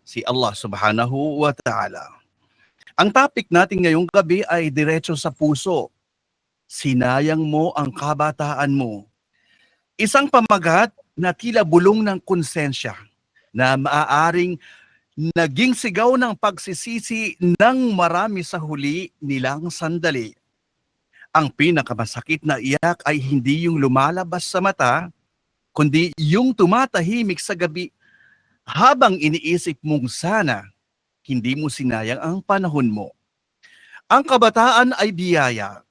si Allah subhanahu wa ta'ala. Ang topic natin ngayong gabi ay diretso sa puso. Sinayang mo ang kabataan mo. Isang pamagat na tila bulong ng konsensya na maaaring naging sigaw ng pagsisisi ng marami sa huli nilang sandali. Ang pinakamasakit na iyak ay hindi yung lumalabas sa mata, kundi yung tumatahimik sa gabi habang iniisip mong sana hindi mo sinayang ang panahon mo. Ang kabataan ay biyaya,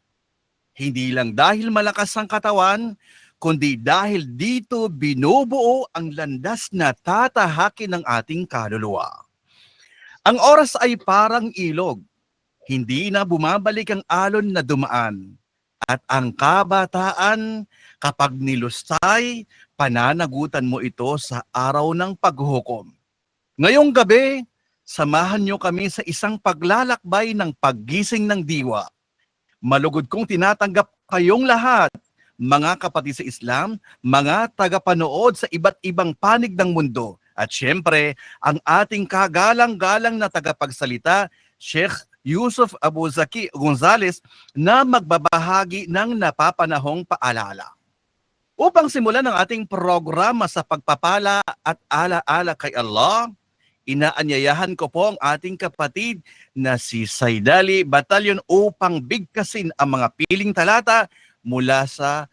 hindi lang dahil malakas ang katawan, kundi dahil dito binubuo ang landas na tatahakin ng ating kaluluwa. Ang oras ay parang ilog, hindi na bumabalik ang alon na dumaan. At ang kabataan, kapag nilustay, pananagutan mo ito sa araw ng paghuhukom. Ngayong gabi, samahan niyo kami sa isang paglalakbay ng paggising ng diwa. Malugod kong tinatanggap kayong lahat, mga kapatid sa Islam, mga tagapanood sa iba't ibang panig ng mundo. At syempre, ang ating kagalang-galang na tagapagsalita, Sheikh Yusuf Abu Zaki Gonzales, na magbabahagi ng napapanahong paalala. Upang simulan ang ating programa sa pagpapala at ala-ala kay Allah, inaanyayahan ko po ang ating kapatid na si Saidali Batalyon upang bigkasin ang mga piling talata mula sa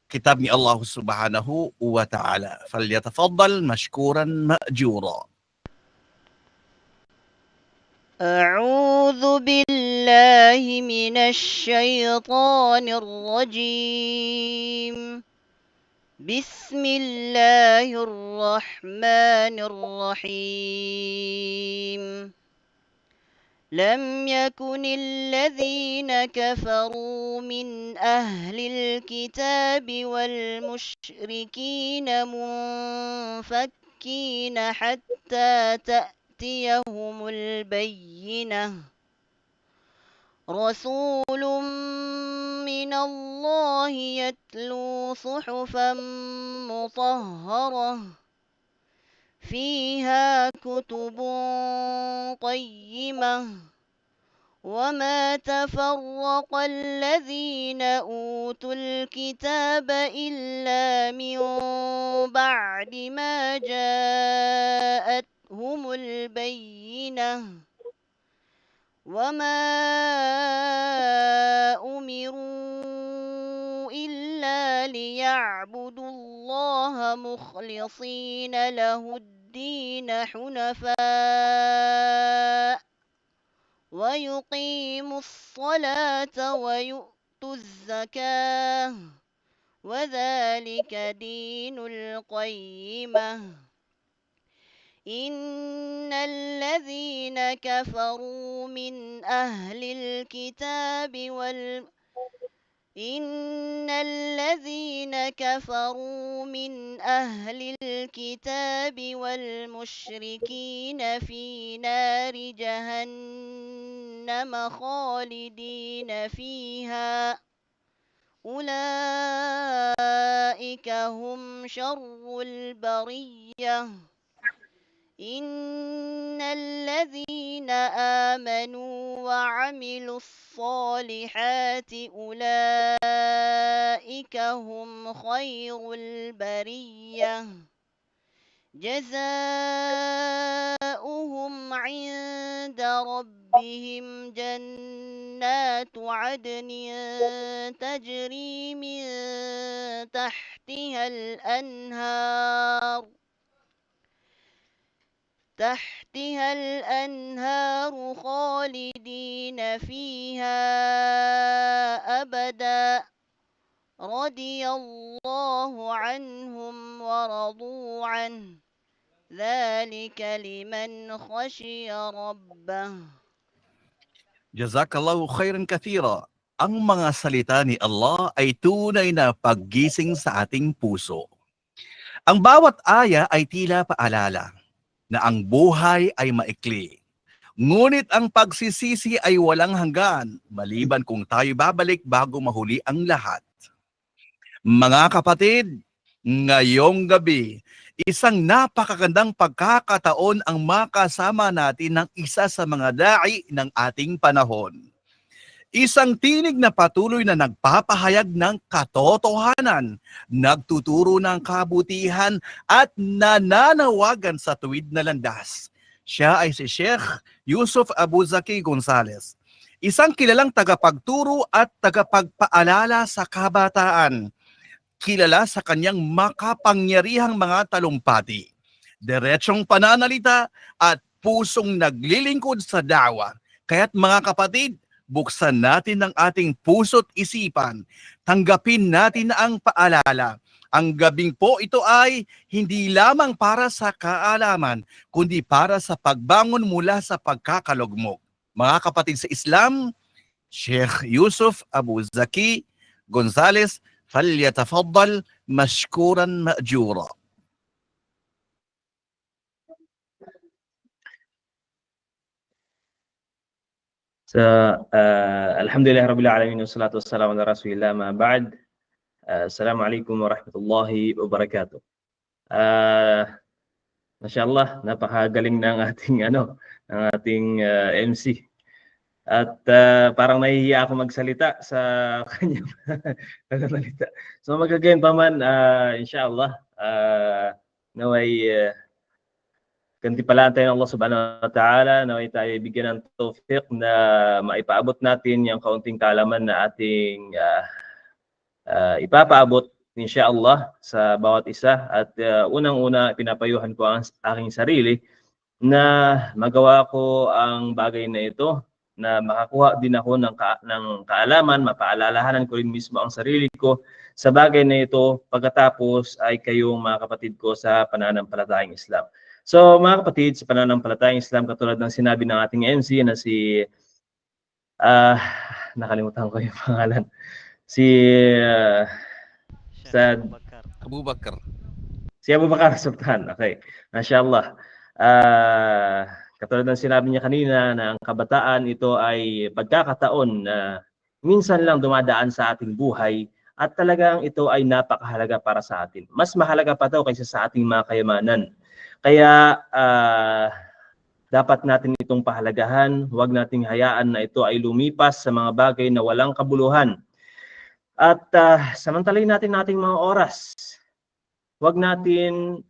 kitab ni Allah subhanahu wa ta'ala. Falyatafaddal mashkuran ma'jura. أعوذ بالله من الشيطان الرجيم بسم الله الرحمن الرحيم لم يكن الذين كفروا من أهل الكتاب والمشركين منفكين حتى تأتيهم البينة رسول من الله يتلو صحفا مطهرة فيها كتب قيمة وما تفرق الذين أوتوا الكتاب إلا من بعد ما جاءتهم البينة وما أمروا إلا ليعبدوا الله مخلصين له الدين حنفاء ويقيموا الصلاة ويؤتوا الزكاة وذلك دين القيمة إن الذين كفروا من أهل الكتاب والمشركين في نار جهنم خالدين فيها أولئك هم شر البرية إن الذين آمنوا وعملوا الصالحات أولئك هم خير البرية جزاؤهم عند ربهم جنات عدن تجري من تحتها الأنهار خالدين فيها أبدا رضي الله عنهم ورضوا عنه ذلك لمن خشي ربه. Jazakallahu khairan kathira. Ang mga salita ni Allah ay tunay na paggising sa ating puso. Ang bawat aya ay tila paalala na ang buhay ay maikli. Ngunit ang pagsisisi ay walang hanggan, maliban kung tayo babalik bago mahuli ang lahat. Mga kapatid, ngayong gabi, Isang napakagandang pagkakataon ang makasama natin ng isa sa mga dai ng ating panahon. Isang tinig na patuloy na nagpapahayag ng katotohanan, nagtuturo ng kabutihan at nananawagan sa tuwid na landas. Siya ay si Sheikh Yusuf Abu Zaki Gonzales, isang kilalang tagapagturo at tagapagpaalala sa kabataan. Kilala sa kanyang makapangyarihang mga talumpati, diretsong pananalita at pusong naglilingkod sa dawa. Kaya't mga kapatid, buksan natin ang ating puso't isipan. Tanggapin natin ang paalala. Ang gabing po ito ay hindi lamang para sa kaalaman, kundi para sa pagbangon mula sa pagkakalugmok. Mga kapatid sa Islam, Sheikh Yusuf Abu Zaki Gonzales, falyatafaddal mashkuran ma'jura. Alhamdulillah Rabbil Alamin wassalatu wassalamu ala Rasulillah ma ba'd. Assalamualaikum warahmatullahi wabarakatuh. Masyaallah, napakagaling ng ating MC. At parang nahihiya ako magsalita sa kanyang pagsasalita. So magagayon pa man, inshallah, naway gantimpalaan tayo ng Allah subhanahu wa ta'ala, naway tayo bigyan ng tawfiq na maipaabot natin yung kaunting kaalaman na ating ipapaabot inshallah sa bawat isa. At unang-una, pinapayuhan ko ang aking sarili na magawa ko ang bagay na ito, na makakuha din ako ng kaalaman, mapaalalahanan ko rin mismo ang sarili ko sa bagay na ito pagkatapos ay kayong mga kapatid ko sa pananampalatayang Islam. So mga kapatid, sa pananampalatayang Islam, katulad ng sinabi ng ating MC na si nakalimutan ko yung pangalan, si Abu Bakar. Si Abu Bakar Sultan. Okay, mashallah. Katulad ng sinabi niya kanina na ang kabataan ito ay pagkakataon na minsan lang dumadaan sa ating buhay at talagang ito ay napakahalaga para sa atin. Mas mahalaga pa daw kaysa sa ating mga kayamanan. Kaya dapat natin itong pahalagahan, huwag nating hayaan na ito ay lumipas sa mga bagay na walang kabuluhan. At samantalin natin ating mga oras. Huwag natin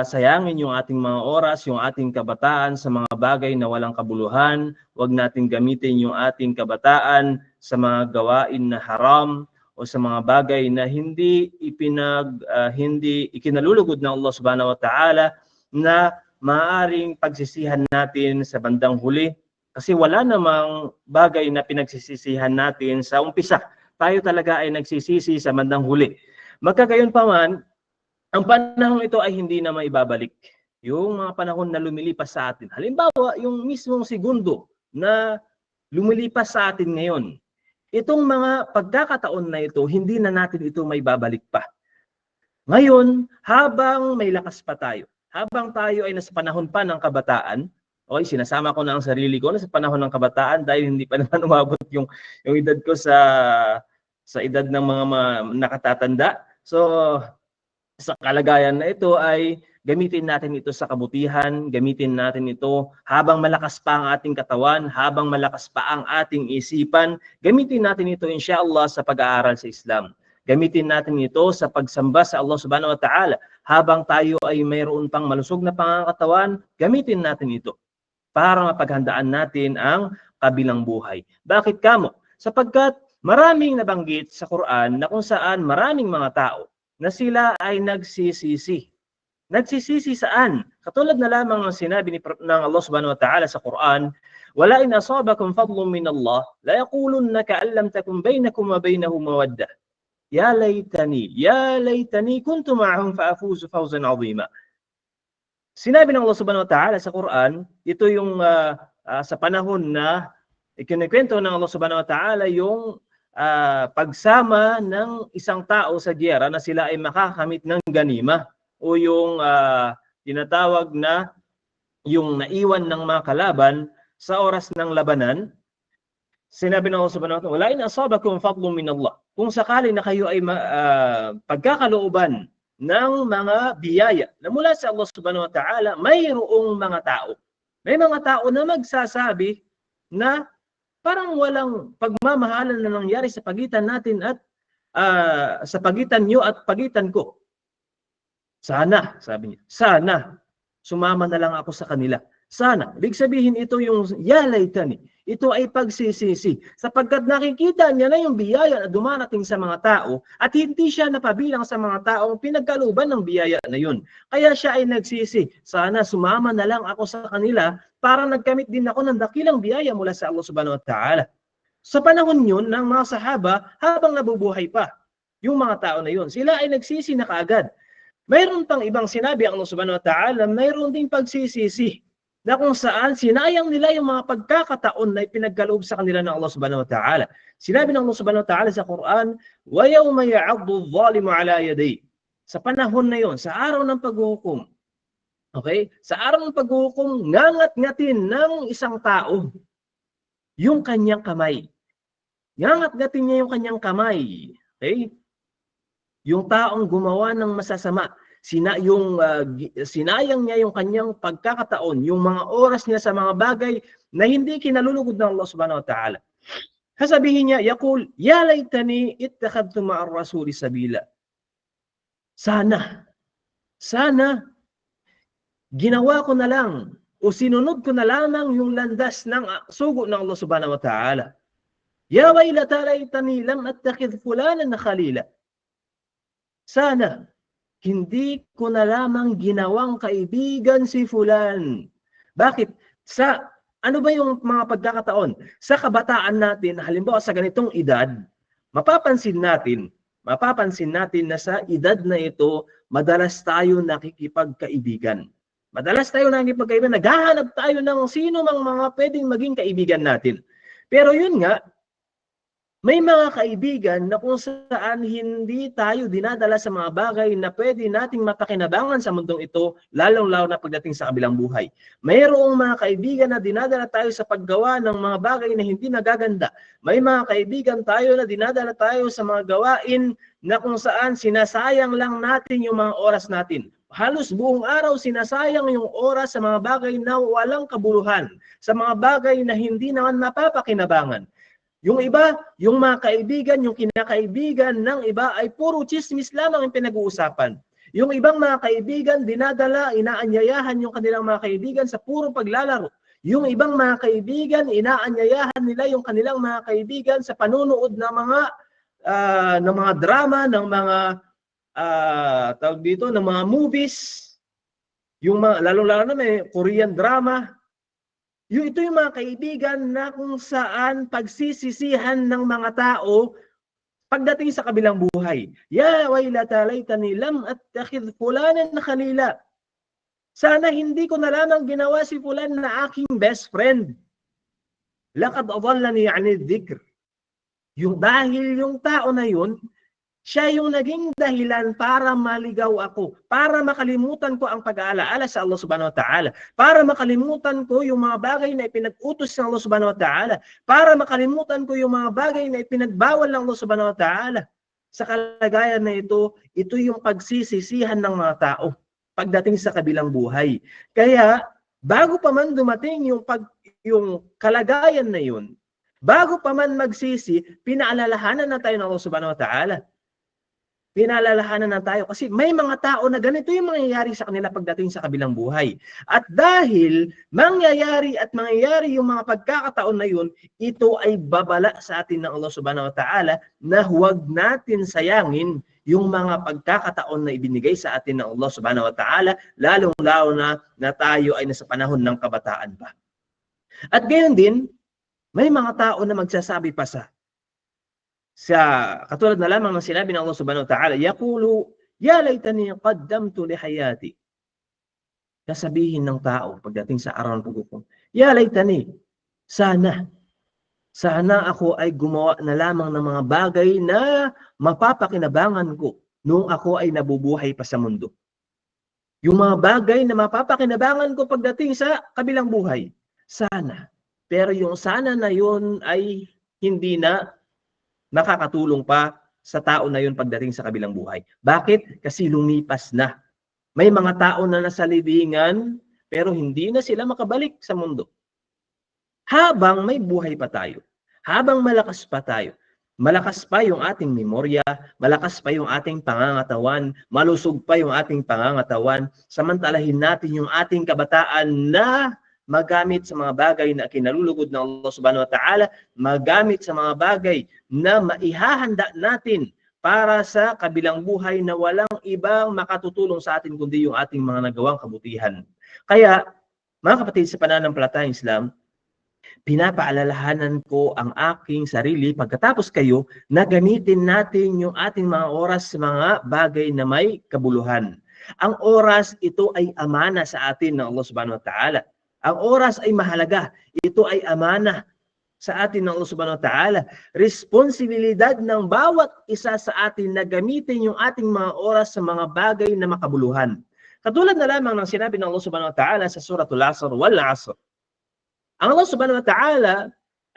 sayangin yung ating mga oras, yung ating kabataan sa mga bagay na walang kabuluhan. Huwag natin gamitin yung ating kabataan sa mga gawain na haram o sa mga bagay na hindi ikinalulugod ng Allah subhanahu wa ta'ala, na maaaring pagsisihan natin sa bandang huli. Kasi wala namang bagay na pinagsisisihan natin sa umpisa. Tayo talaga ay nagsisisi sa bandang huli. Magkagayon pa man, ang panahon ito ay hindi na maibabalik. Yung mga panahon na lumilipas sa atin. Halimbawa, yung mismong segundo na lumilipas sa atin ngayon. Itong mga pagkakataon na ito, hindi na natin ito maibabalik pa. Ngayon, habang may lakas pa tayo, habang tayo ay nasa panahon pa ng kabataan, okay, sinasama ko na ang sarili ko nasa panahon ng kabataan dahil hindi pa naman umabot yung edad ko sa edad ng mga nakatatanda. So, sa kalagayan na ito ay gamitin natin ito sa kabutihan, gamitin natin ito habang malakas pa ang ating katawan, habang malakas pa ang ating isipan, gamitin natin ito inshallah sa pag-aaral sa Islam. Gamitin natin ito sa pagsamba sa Allah subhanahu wa ta'ala. Habang tayo ay mayroon pang malusog na pangangatawan, gamitin natin ito para mapaghandaan natin ang kabilang buhay. Bakit kamo? Sapagkat maraming nabanggit sa Quran na kung saan maraming mga tao na sila ay nagsisisi. Nagsisisi saan? Katulad na lamang ang sinabi ng Allah subhanahu wa ta'ala sa Quran, "Wala in asabakum fadlun min Allah, la yaqulunna ka'an lam takun bainakum wa bainahu mawaddah. Ya laytani kuntu ma'ahum fa'afuzu fawzan 'azima." Sinabi ng Allah subhanahu wa ta'ala sa Quran, ito yung sa panahon na ikinikwento ng Allah subhanahu wa ta'ala yung pagsama ng isang tao sa giyera na sila ay makakamit ng ganima o yung tinatawag na yung naiwan ng mga kalaban sa oras ng labanan. Sinabi ng Allah subhanahu wa ta'ala, "Wala in asabakum fadlun min Allah." Kung sakali na kayo ay pagkakalooban ng mga biyaya na mula sa Allah subhanahu wa ta'ala, mayroong mga tao. May mga tao na magsasabi na parang walang pagmamahalan na nangyari sa pagitan natin at sa pagitan nyo at pagitan ko. Sana, sabi niya, sana sumama na lang ako sa kanila. Sana. Ibig sabihin ito yung yalaytani. Ito ay pagsisisi. Sapagkat nakikita niya na yung biyaya na dumarating sa mga tao at hindi siya napabilang sa mga taong pinagkaluban ng biyaya na yun. Kaya siya ay nagsisi. Sana sumama na lang ako sa kanila para nagkamit din ako ng dakilang biyaya mula sa Allah subhanahu wa ta'ala. Sa panahon yun ng mga sahaba, habang nabubuhay pa yung mga tao na yun, sila ay nagsisi na kaagad. Mayroon pang ibang sinabi ang Allah subhanahu wa ta'ala, mayroon ding pagsisisi na kung saan sinayang nila yung mga pagkakataon na ipinagkaloob sa kanila ng Allah subhanahu wa ta'ala. Sinabi ng Allah subhanahu wa ta'ala sa Quran, وَيَوْمَ يَعَضُّ الظَّالِمُ عَلَى يَدَيْهِ. Sa panahon na yon, sa araw ng paghuhukom, okay? Sa araw ng paghuhukom, ngangat-ngatin ng isang tao yung kanyang kamay. Ngangat-ngatin niya yung kanyang kamay. Okay? Yung taong gumawa ng masasama. Sinayang niya yung kanyang pagkakataon, yung mga oras niya sa mga bagay na hindi kinalulugod ng Allah subhanahu wa ta'ala. Sasabihin niya, yaqul, ya laytani ittakhadtu ma'ar rasuli sabila. Sana ginawa ko na lang o sinunod ko na lamang yung landas ng sugo ng Allah subhanahu wa ta'ala. Ya waylata laytani lam attakhidh fulanan khalila. Sana hindi ko na lamang ginawang kaibigan si fulan. Bakit? Ano ba yung mga pagkakataon? Sa kabataan natin, halimbawa sa ganitong edad, mapapansin natin na sa edad na ito, madalas tayo nakikipagkaibigan. Naghahanap tayo ng sino mang mga pwedeng maging kaibigan natin. Pero yun nga, may mga kaibigan na kung saan hindi tayo dinadala sa mga bagay na pwede nating mapakinabangan sa mundong ito, lalong-lalo na pagdating sa kabilang buhay. Mayroong mga kaibigan na dinadala tayo sa paggawa ng mga bagay na hindi nagaganda. May mga kaibigan tayo na dinadala tayo sa mga gawain na kung saan sinasayang lang natin yung mga oras natin. Halos buong araw sinasayang yung oras sa mga bagay na walang kabuluhan, sa mga bagay na hindi naman mapapakinabangan. Yung iba, yung mga kaibigan, yung kinakaibigan ng iba ay puro chismis lamang ang pinag-uusapan. Yung ibang mga kaibigan, dinadala, inaanyayahan yung kanilang mga kaibigan sa puro paglalaro. Yung ibang mga kaibigan, inaanyayahan nila yung kanilang mga kaibigan sa panunood ng mga drama, ng mga ng mga movies. Yung mga lalong-lalo na may Korean drama. Ito yung mga kaibigan na kung saan pagsisisihan ng mga tao pagdating sa kabilang buhay. Ya waylata laytani lam attakhidh fulanan khalila. Sana hindi ko na lamang ginawa si fulan na aking best friend. Laqad adallani 'ani dhikr. Dahil yung tao na yun, siya yung naging dahilan para maligaw ako, para makalimutan ko ang pag-aalaala sa Allah subhanahu wa ta'ala, para makalimutan ko yung mga bagay na ipinag-utos ng Allah subhanahu wa ta'ala, para makalimutan ko yung mga bagay na ipinagbawal ng Allah subhanahu wa ta'ala. Sa kalagayan na ito yung pagsisisihan ng mga tao pagdating sa kabilang buhay. Kaya, bago pa man dumating yung kalagayan na yun, bago pa man magsisi, pinaalalahanan na tayo ng Allah subhanahu wa ta'ala. Pinalalahanan na tayo kasi may mga tao na ganito yung mangyayari sa kanila pagdating sa kabilang buhay. At dahil mangyayari yung mga pagkakataon na yun, ito ay babala sa atin ng Allah subhanahu wa ta'ala na huwag natin sayangin yung mga pagkakataon na ibinigay sa atin ng Allah subhanahu wa ta'ala, lalong-lalo na tayo ay nasa panahon ng kabataan pa. At gayon din, may mga tao na magsasabi pa katulad na lamang ng sinabi ng Allah subhanahu wa ta'ala, yaqulu, ya laytani qaddamtu li hayati. Sasabihin ng tao pagdating sa araw ng paghukom, ya laytani, sana ako ay gumawa na lamang ng mga bagay na mapapakinabangan ko noong ako ay nabubuhay pa sa mundo. Yung mga bagay na mapapakinabangan ko pagdating sa kabilang buhay, sana. Pero yung sana na yun ay hindi na nakakatulong pa sa tao na yun pagdating sa kabilang buhay. Bakit? Kasi lumipas na. May mga tao na nasa libingan, pero hindi na sila makabalik sa mundo. Habang may buhay pa tayo, habang malakas pa tayo, malakas pa yung ating memorya, malakas pa yung ating pangangatawan, malusog pa yung ating pangangatawan, samantalahin natin yung ating kabataan na magamit sa mga bagay na kinalulugod ng Allah subhanahu wa ta'ala, magamit sa mga bagay na maihahanda natin para sa kabilang buhay na walang ibang makatutulong sa atin kundi yung ating mga nagawang kabutihan. Kaya, mga kapatid sa pananampalatayang Islam, pinapaalalahanan ko ang aking sarili pagkatapos kayo na gamitin natin yung ating mga oras sa mga bagay na may kabuluhan. Ang oras, ito ay amana sa atin ng Allah subhanahu wa ta'ala. Ang oras ay mahalaga. Ito ay amana sa atin ng Allah subhanahu wa ta'ala. Responsibilidad ng bawat isa sa atin na gamitin yung ating mga oras sa mga bagay na makabuluhan. Katulad na lamang ng sinabi ng Allah subhanahu wa ta'ala sa suratul Asr, wal Asr. Ang Allah subhanahu wa ta'ala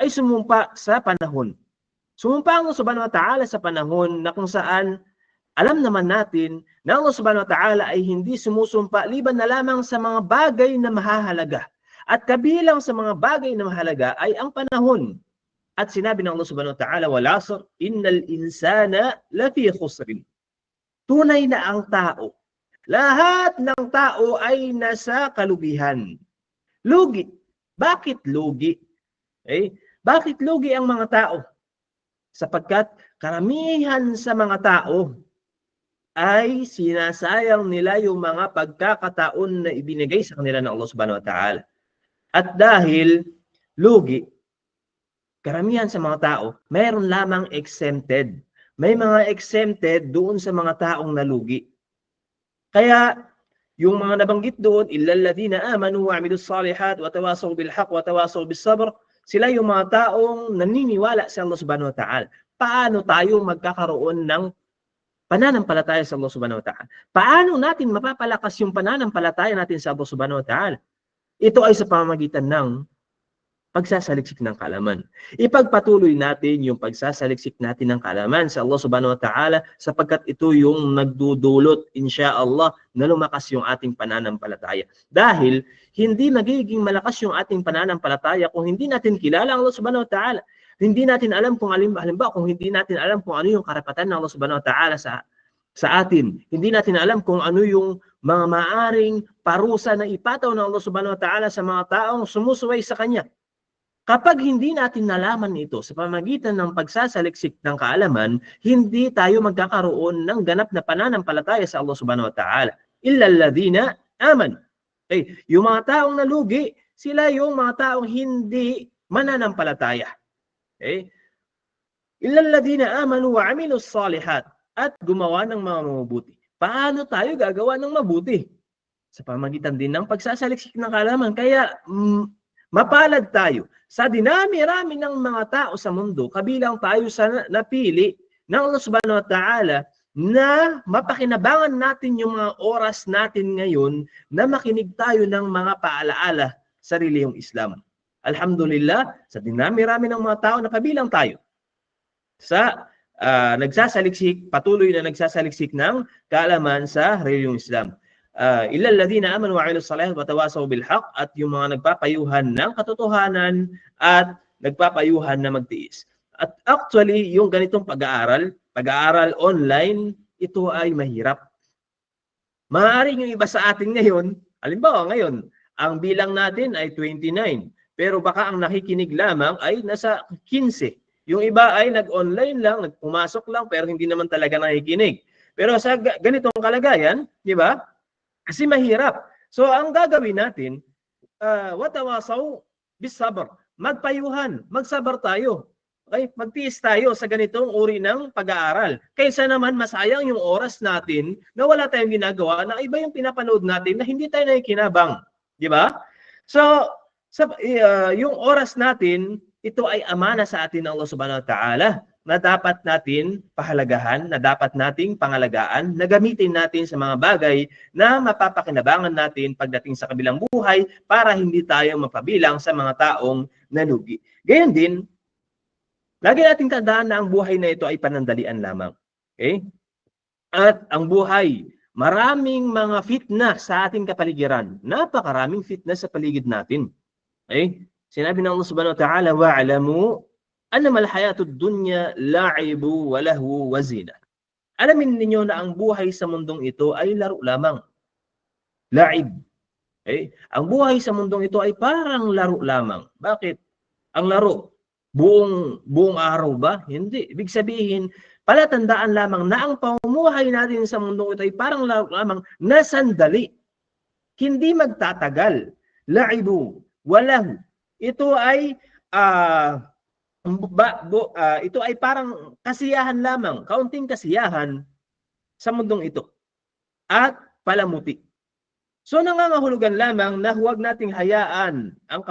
ay sumumpa sa panahon. Sumumpa ang Allah subhanahu wa ta'ala sa panahon na kung saan alam naman natin na Allah subhanahu wa ta'ala ay hindi sumusumpa liban na lamang sa mga bagay na mahahalaga. At kabilang sa mga bagay na mahalaga ay ang panahon. At sinabi ng Allah subhanahu wa ta'ala, wal asr, innal insana lafi khusrin. Tunay na ang tao. Lahat ng tao ay nasa kalugihan. Lugi. Bakit lugi? Bakit lugi ang mga tao? Sapagkat karamihan sa mga tao ay sinasayang nila yung mga pagkakataon na ibinigay sa kanila ng Allah subhanahu wa ta'ala. At dahil lugi, karamihan sa mga tao, mayroon lamang exempted. May mga exempted doon sa mga taong nalugi. Kaya, yung mga nabanggit doon, illal ladina amanu wa amilus salihat wa tawasaw bil haqq wa tawasaw bis sabr, sila yung mga taong naniniwala sa Allah subhanahu wa ta'ala. Paano tayo magkakaroon ng pananampalataya sa Allah subhanahu wa ta'ala? Paano natin mapapalakas yung pananampalataya natin sa Allah subhanahu wa ta'ala? Ito ay sa pamamagitan ng pagsasaliksik ng kaalaman. Ipagpatuloy natin yung pagsasaliksik natin ng kaalaman sa Allah subhanahu wa ta'ala sapagkat ito yung nagdudulot, insyaallah, na lumakas yung ating pananampalataya. Dahil hindi nagiging malakas yung ating pananampalataya kung hindi natin kilala ang Allah subhanahu wa ta'ala. Hindi natin alam kung halimbawa kung hindi natin alam kung ano yung karapatan ng Allah subhanahu wa ta'ala sa atin. Hindi natin alam kung ano yung mga maaring parusa na ipataw ng Allah subhanahu wa ta'ala sa mga taong sumusuway sa Kanya. Kapag hindi natin nalaman ito sa pamamagitan ng pagsasaliksik ng kaalaman, hindi tayo magkakaroon ng ganap na pananampalataya sa Allah subhanahu wa ta'ala. Illa alladhina aman. Yung mga taong nalugi, sila yung mga taong hindi mananampalataya. Illa alladhina amanu wa amilus salihat, at gumawa ng mga mabuti. Paano tayo gagawa ng mabuti? Sa pamamagitan din ng pagsasaliksik ng kaalaman. Kaya mapalad tayo. Sa dinami-rami ng mga tao sa mundo, kabilang tayo sa napili ng Allah subhanahu wa ta'ala na mapakinabangan natin yung mga oras natin ngayon na makinig tayo ng mga paalaala sa relihiyong Islam. Alhamdulillah, sa dinami-rami ng mga tao na kabilang tayo sa nagsasaliksik, patuloy na nagsasaliksik ng kaalaman sa relihiyong Islam. Illa alladhina amanu wa amilus salihat wa tawasaw bil haqq, at yung mga nagpapayuhan ng katotohanan at nagpapayuhan na magtiis. At actually, yung ganitong pag-aaral online, ito ay mahirap. Maaaring yung iba sa atin ngayon, halimbawa ngayon, ang bilang natin ay 29, pero baka ang nakikinig lamang ay nasa 15. Yung iba ay nag-online lang, nagpumasok lang, pero hindi naman talaga nakikinig. Pero sa ganitong kalagayan, di ba? Kasi mahirap. So, ang gagawin natin, watawasaw bis sabr. Magpayuhan, magsabar tayo. Okay? Magtiis tayo sa ganitong uri ng pag-aaral. Kaysa naman masayang yung oras natin na wala tayong ginagawa, na iba yung pinapanood natin na hindi tayo nakikinabang. Di ba? So, yung oras natin, ito ay amana sa atin ng Allah subhanahu wa ta'ala na dapat natin pahalagahan, na dapat nating pangalagaan, na gamitin natin sa mga bagay na mapapakinabangan natin pagdating sa kabilang buhay para hindi tayo mapabilang sa mga taong nalugi. Gayon din, lagi nating tandaan na ang buhay na ito ay panandalian lamang. Okay? At ang buhay, maraming mga fitna sa ating kapaligiran. Napakaraming fitna sa paligid natin. Okay? Sinabi ng Allah subhanahu wa ta'ala, wa'alamu annama al-hayatud dunya la'ibu wa lahu wa zina. Alamin ninyo na ang buhay sa mundong ito ay laro lamang. La'ib. Okay? Ang buhay sa mundong ito ay parang laro lamang. Bakit? Ang laro, buong araw ba? Hindi. Ibig sabihin, palatandaan lamang na ang pamumuhay natin sa mundong ito ay parang laro lamang na sandali. Hindi magtatagal. La'ibu, walahu. Ito ay ito ay parang kasiyahan lamang, kaunting kasiyahan sa mundong ito. At palamuti. So nangangahulugan lamang na huwag nating hayaan ang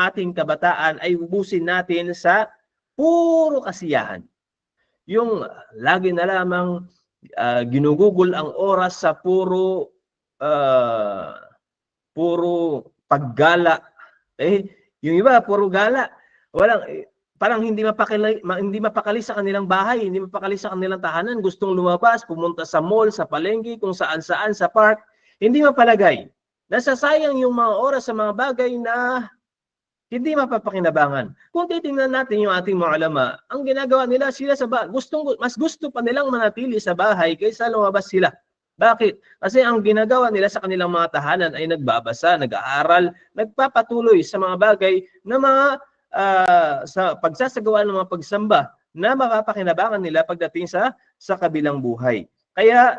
ating kabataan ay ubusin natin sa puro kasiyahan. Yung lagi na lamang ginugugol ang oras sa puro paggala. Yung iba puro gala. Parang hindi mapakali sa kanilang bahay, hindi mapakali sa kanilang tahanan, gustong lumabas, pumunta sa mall, sa palengke, kung saan-saan, sa park. Hindi mapalagay. Nasasayang yung mga oras sa mga bagay na hindi mapapakinabangan. Kung titingnan natin yung ating mga ulama, ang ginagawa nila sila mas gusto pa nilang manatili sa bahay kaysa lumabas sila. Bakit? Kasi ang ginagawa nila sa kanilang mga tahanan ay nagbabasa, nag-aaral, nagpapatuloy sa mga bagay na sa pagsasagawa ng mga pagsamba na mapapakinabangan nila pagdating sa kabilang buhay. Kaya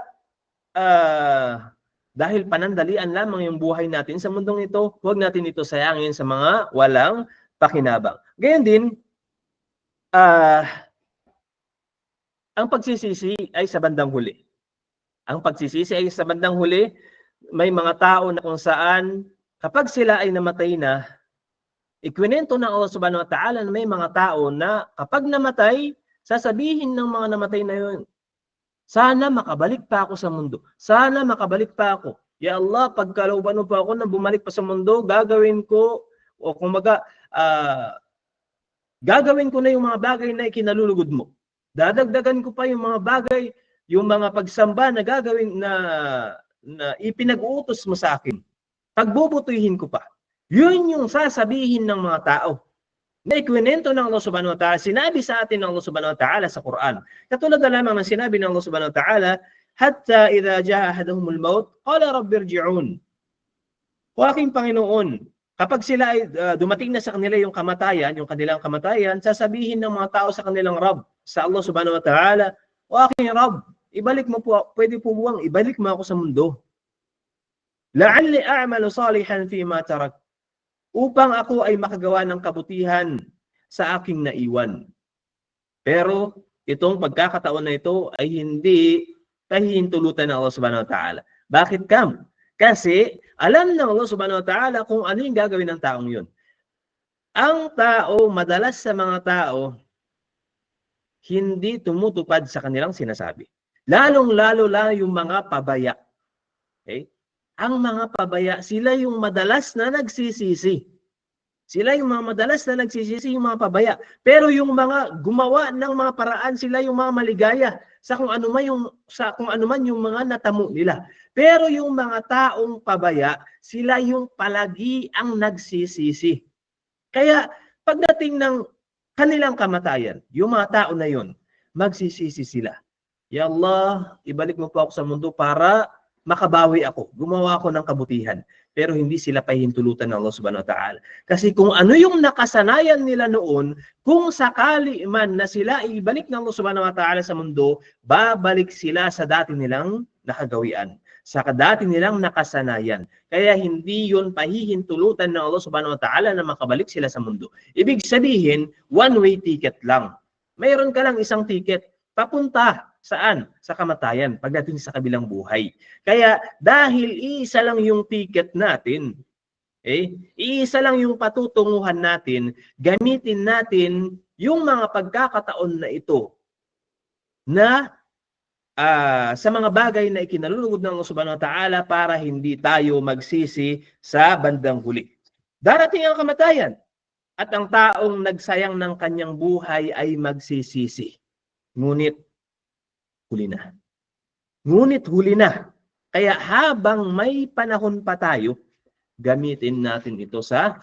dahil panandalian lamang yung buhay natin sa mundong ito, huwag natin ito sayangin sa mga walang pakinabang. Gayon din, ang pagsisisi ay sa bandang huli. Ang pagsisisi ay sa bandang huli, may mga tao na kung saan kapag sila ay namatay na, ikwinento ng Allah subhanahu wa ta'ala na may mga tao na kapag namatay, sasabihin ng mga namatay na yun, sana makabalik pa ako sa mundo. Sana makabalik pa ako. Ya Allah, pagkalooban mo pa ako na bumalik pa sa mundo, gagawin ko, o kumaga, gagawin ko na yung mga bagay na ikinalulugod mo. Dadagdagan ko pa yung mga bagay, yung mga pagsamba na gagawin na ipinag-uutos mo sa akin. Pagbubutuhin ko pa. Yun yung sasabihin ng mga tao. Na ikwinento ng Allah subhanahu wa ta'ala, sinabi sa atin ng Allah subhanahu wa ta'ala sa Quran. Katulad na lamang ng sinabi ng Allah subhanahu wa ta'ala, hatta idha jaa ahaduhumul maut, qala rabbi irji'un. O aking Panginoon, kapag sila ay dumating na sa kanila yung kamatayan, yung kanilang kamatayan, sasabihin ng mga tao sa kanilang Rabb, sa Allah subhanahu wa ta'ala, o aking Rabb, ibalik mo po, pwede po buwang ibalik mo ako sa mundo. La'alli a'malu salihan fima tarak, upang ako ay makagawa ng kabutihan sa aking naiwan. Pero itong pagkakataon na ito ay hindi kahihintulutan ng Allah subhanahu wa ta'ala. Bakit kam? Kasi alam ng Allah subhanahu wa ta'ala kung ano yung gagawin ng taong yun. Ang tao, madalas sa mga tao, hindi tumutupad sa kanilang sinasabi. Lalong-lalo lang yung mga pabaya. Okay? Ang mga pabaya, sila yung madalas na nagsisisi. Sila yung mga madalas na nagsisisi, yung mga pabaya. Pero yung mga gumawa ng mga paraan, sila yung mga maligaya sa kung ano man yung mga natamo nila. Pero yung mga taong pabaya, sila yung palagi ang nagsisisi. Kaya pagdating ng kanilang kamatayan, yung mga tao na yun, magsisisi sila. Ya Allah, ibalik mo po ako sa mundo para makabawi ako, gumawa ako ng kabutihan. Pero hindi sila pahintulutan ng Allah subhanahu wa ta'ala. Kasi kung ano yung nakasanayan nila noon, kung sakali man na sila ibalik ng Allah subhanahu wa ta'ala sa mundo, babalik sila sa dati nilang nakagawian, sa dati nilang nakasanayan. Kaya hindi yun pahihintulutan ng Allah subhanahu wa ta'ala na makabalik sila sa mundo. Ibig sabihin, one-way ticket lang. Mayroon ka lang isang ticket, papunta. Saan? Sa kamatayan, pagdating sa kabilang buhay. Kaya dahil iisa lang yung ticket natin, iisa lang yung patutunguhan natin, gamitin natin yung mga pagkakataon na ito na sa mga bagay na ikinalulugod ng Allah subhanahu wa ta'ala para hindi tayo magsisi sa bandang huli. Darating ang kamatayan at ang taong nagsayang ng kanyang buhay ay magsisisi. Ngunit huli na. Ngunit huli na. Kaya habang may panahon pa tayo, gamitin natin ito sa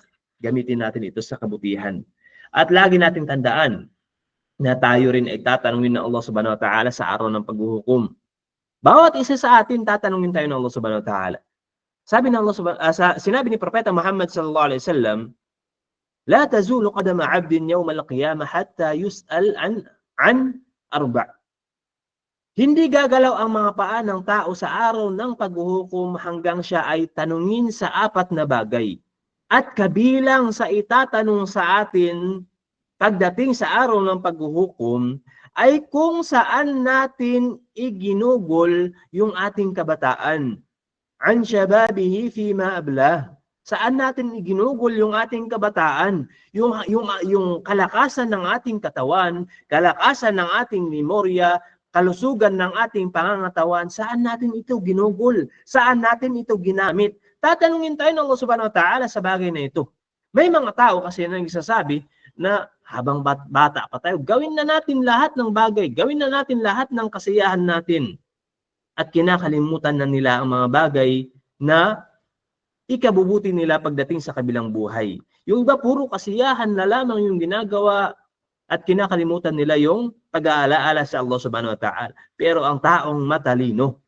kabutihan. At lagi nating tandaan na tayo rin ay tatanungin ng Allah subhanahu wa ta'ala sa araw ng paghuhukom. Bawat isa sa atin tatanungin tayo ng Allah subhanahu wa ta'ala. Sabi ng Allah sinabi ni Propeta Muhammad sallallahu alaihi wasallam, la tazulu qadama 'abdin yawm al-qiyamah hatta yus'al an arba'. Hindi gagalaw ang mga paa ng tao sa araw ng paghuhukom hanggang siya ay tanungin sa 4 na bagay. At kabilang sa itatanong sa atin pagdating sa araw ng paghuhukom ay kung saan natin iginugol yung ating kabataan. An shababihi fima ablah. Saan natin iginugol yung ating kabataan, yung kalakasan ng ating katawan, kalakasan ng ating memorya, kalusugan ng ating pangangatawan, saan natin ito ginugol? Saan natin ito ginamit? Tatanungin tayo ng Allah subhanahu wa ta'ala sa bagay na ito. May mga tao kasi na nagsasabi na habang bata pa tayo, gawin na natin lahat ng bagay, gawin na natin lahat ng kasiyahan natin. At kinakalimutan na nila ang mga bagay na ikabubuti nila pagdating sa kabilang buhay. Yung iba puro kasiyahan na lamang yung ginagawa at kinakalimutan nila yung pag-aalaala sa Allah subhanahu wa ta'ala. Pero ang taong matalino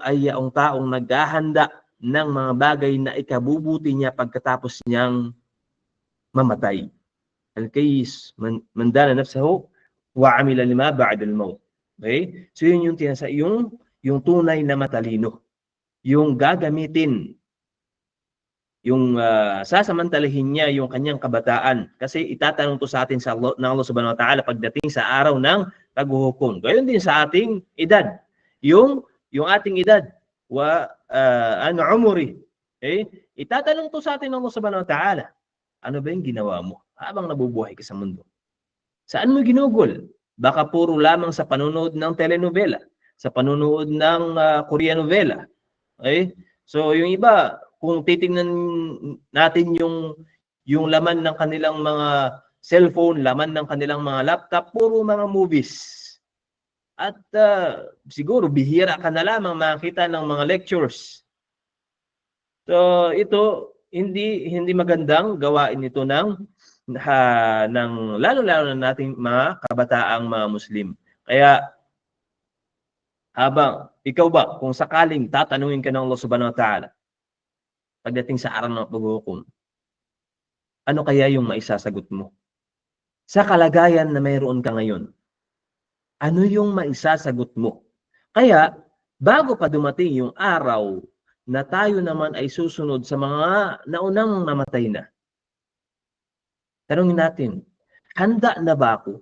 ay ang taong naghahanda ng mga bagay na ikabubuti niya pagkatapos niyang mamatay. Al-kayis man dana nafsahu wa amila lima ba'da al-maut. Okay? So yun yung tunay na matalino. Yung gagamitin, yung sasamantalahin niya yung kanyang kabataan. Kasi itatanong to sa atin sa Allah, ng Allah subhanahu wa ta'ala pagdating sa araw ng paghuhukom. Gayon din sa ating edad. Yung ating edad, umuri. Okay? Itatanong to sa atin ng Allah subhanahu wa ta'ala. Ano ba yung ginawa mo habang nabubuhay ka sa mundo? Saan mo ginugol? Baka puro lamang sa panunood ng telenovela, sa panunood ng Korean novela. Okay? So yung iba, kung titingnan natin yung laman ng kanilang mga cellphone, laman ng kanilang mga laptop, puro mga movies. At siguro bihira ka na lamang makita ng mga lectures. So ito hindi magandang gawain ito ng lalo-lalo na nating mga kabataang mga Muslim. Kaya ikaw ba, kung sakaling tatanungin ka ng Allah subhanahu wa ta'ala pagdating sa araw ng paghuhukom, ano kaya yung maisasagot mo? Sa kalagayan na mayroon ka ngayon, ano yung maisasagot mo? Kaya, bago pa dumating yung araw na tayo naman ay susunod sa mga naunang namatay na, tanungin natin, handa na ba ako?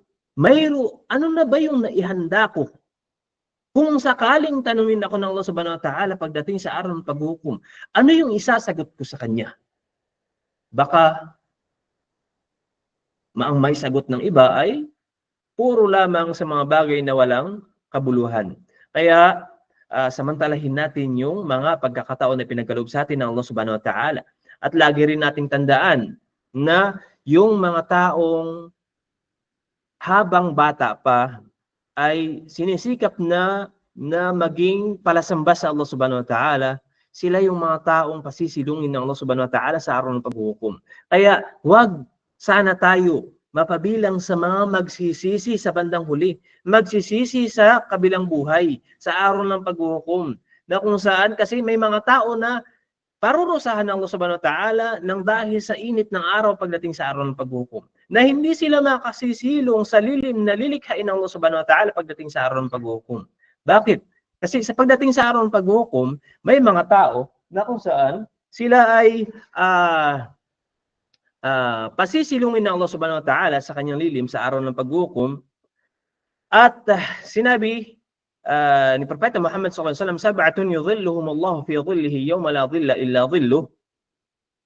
Ano na ba yung naihanda ko? Kung sakaling tanungin ako ng Allah subhanahu wa ta'ala pagdating sa araw ng paghuhukom, ano yung isasagot ko sa Kanya? Baka ang may sagot ng iba ay puro lamang sa mga bagay na walang kabuluhan. Kaya samantalahin natin yung mga pagkakataon na pinagkaloob sa atin ng Allah subhanahu wa ta'ala. At lagi rin nating tandaan na yung mga taong habang bata pa ay sinisikap na maging palasamba sa Allah subhanahu wa ta'ala, sila yung mga taong pasisilungin ng Allah subhanahu wa ta'ala sa araw ng paghuhukom. Kaya wag sana tayo mapabilang sa mga magsisisi sa bandang huli, magsisisi sa kabilang buhay, sa araw ng paghuhukom, na kung saan kasi may mga tao na parurusahan ng Allah subhanahu wa ta'ala nang dahil sa init ng araw pagdating sa araw ng paghuhukom, na hindi sila makasisilong sa lilim na lilikhain ng Allah subhanahu wa ta'ala pagdating sa araw ng paghuhukom. Bakit? Kasi sa pagdating sa araw ng paghuhukom, may mga tao na kung saan sila ay pasisilungin ng Allah subhanahu wa ta'ala sa kanyang lilim sa araw ng paghuhukom. At sinabi ni Propeta Muhammad sallallahu alaihi wasallam, sab'atun yudhilluhum Allah fi dhillihi yawma la dhilla illa dhilluh.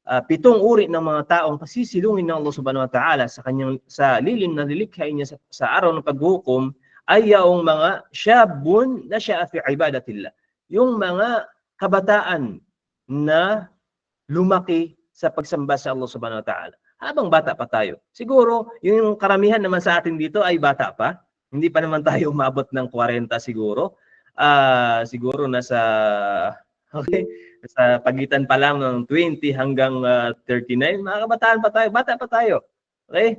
7 uri ng mga taong pasisilungin ng Allah subhanahu wa ta'ala sa lilim na nilikhain niya sa araw ng paghuhukom ay yung mga syabun na sya'a fi ibadatillah. Yung mga kabataan na lumaki sa pagsamba sa Allah subhanahu wa ta'ala. Habang bata pa tayo. Siguro, yung karamihan naman sa atin dito ay bata pa. Hindi pa naman tayo umabot ng 40 siguro. Siguro nasa okay, sa pagitan pa lang ng 20 hanggang 39. Mga kabataan pa tayo, bata pa tayo. Okay?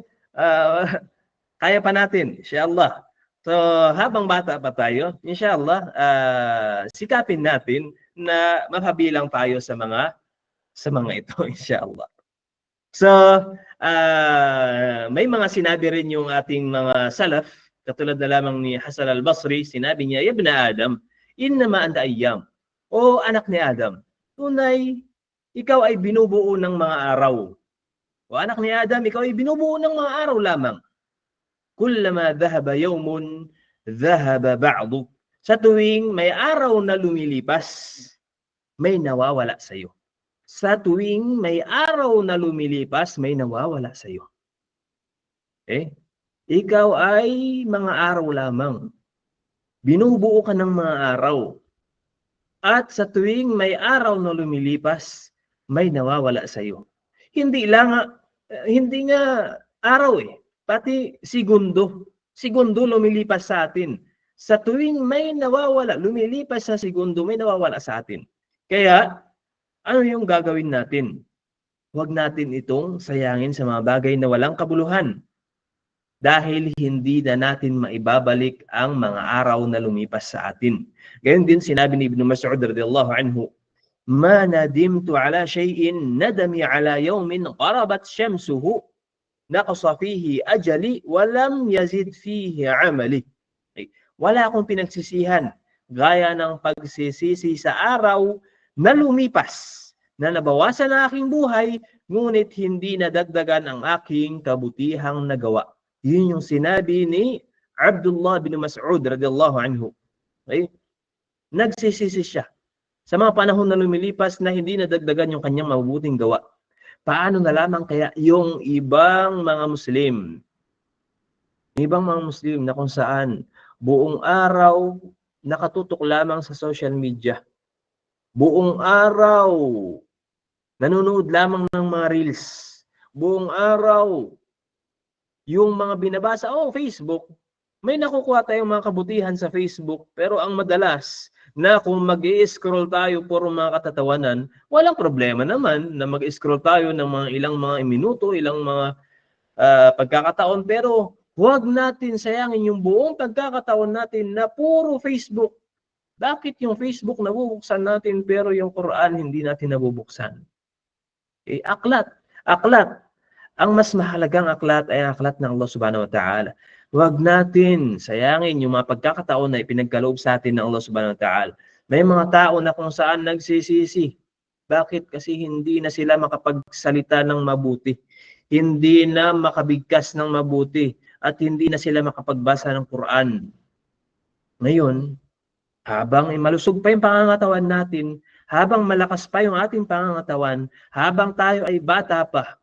Kaya pa natin, inshallah. So, habang bata pa tayo, inshallah, sikapin natin na mapabilang tayo sa mga ito, inshallah. So, may mga sinabi rin yung ating mga salaf, katulad na lamang ni Hasan al-Basri, sinabi niya, Ibn Adam, innama anta ayyam. O anak ni Adam, tunay, ikaw ay binubuo ng mga araw. O anak ni Adam, ikaw ay binubuo ng mga araw lamang. Kullama dhahaba yawmun, dhahaba ba'du. Sa tuwing may araw na lumilipas, may nawawala sa iyo. Sa tuwing may araw na lumilipas, may nawawala sa iyo. Ikaw ay mga araw lamang. Binubuo ka ng mga araw. At sa tuwing may araw na lumilipas, may nawawala sa iyo. Hindi nga araw pati segundo. Segundo lumilipas sa atin. Sa tuwing may nawawala, lumilipas sa segundo, may nawawala sa atin. Kaya, ano yung gagawin natin? Huwag natin itong sayangin sa mga bagay na walang kabuluhan. Dahil hindi na natin maibabalik ang mga araw na lumipas sa atin. Gayon din sinabi ni Ibn Mas'ud radhiyallahu anhu, "Ma nadimtu ala shay'in nadami ala yawmin qarabat shamsuhu naqasa fihi ajali wa lam yazid fihi amali." Wala akong pinagsisihan gaya ng pagsisisi sa araw na lumipas, na nabawasan ang aking buhay, ngunit hindi nadagdagan ang aking kabutihang nagawa. Yun yung sinabi ni Abdullah bin Mas'ud radhiyallahu anhu. Nagsisisi siya sa mga panahon na lumilipas na hindi nadagdagan yung kanyang mabubuting gawa. Paano na lamang kaya yung ibang mga Muslim? Ibang mga Muslim na kung saan buong araw nakatutok lamang sa social media. Buong araw nanonood lamang ng mga reels. Buong araw yung mga binabasa, Facebook, may nakukuha tayong mga kabutihan sa Facebook, pero ang madalas na kung mag-i-scroll tayo puro mga katatawanan, walang problema naman na mag-i-scroll tayo ng mga ilang mga minuto, ilang mga pagkakataon, pero huwag natin sayangin yung buong pagkakataon natin na puro Facebook. Bakit yung Facebook nabubuksan natin pero yung Quran hindi natin nabubuksan? Aklat. Ang mas mahalagang aklat ay ang aklat ng Allah subhanahu wa ta'ala. Huwag natin sayangin yung mga pagkakataon na ipinagkaloob sa atin ng Allah subhanahu wa ta'ala. May mga tao na kung saan nagsisisi. Bakit? Kasi hindi na sila makapagsalita ng mabuti. Hindi na makabigkas ng mabuti. At hindi na sila makapagbasa ng Quran. Ngayon, habang malusog pa yung pangangatawan natin, habang malakas pa yung ating pangangatawan, habang tayo ay bata pa,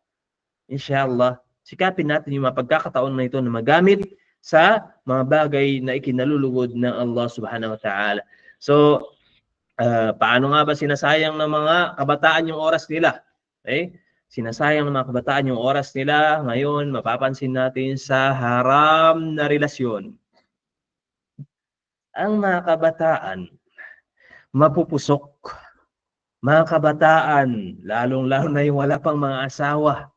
inshallah, sikapin natin yung mga pagkakataon na ito na magamit sa mga bagay na ikinalulugod ng Allah subhanahu wa ta'ala. So, paano nga ba sinasayang ng mga kabataan yung oras nila? Sinasayang ng mga kabataan yung oras nila. Ngayon, mapapansin natin sa haram na relasyon. Ang mga kabataan, mapupusok. Mga kabataan, lalong-lalo na yung wala pang mga asawa.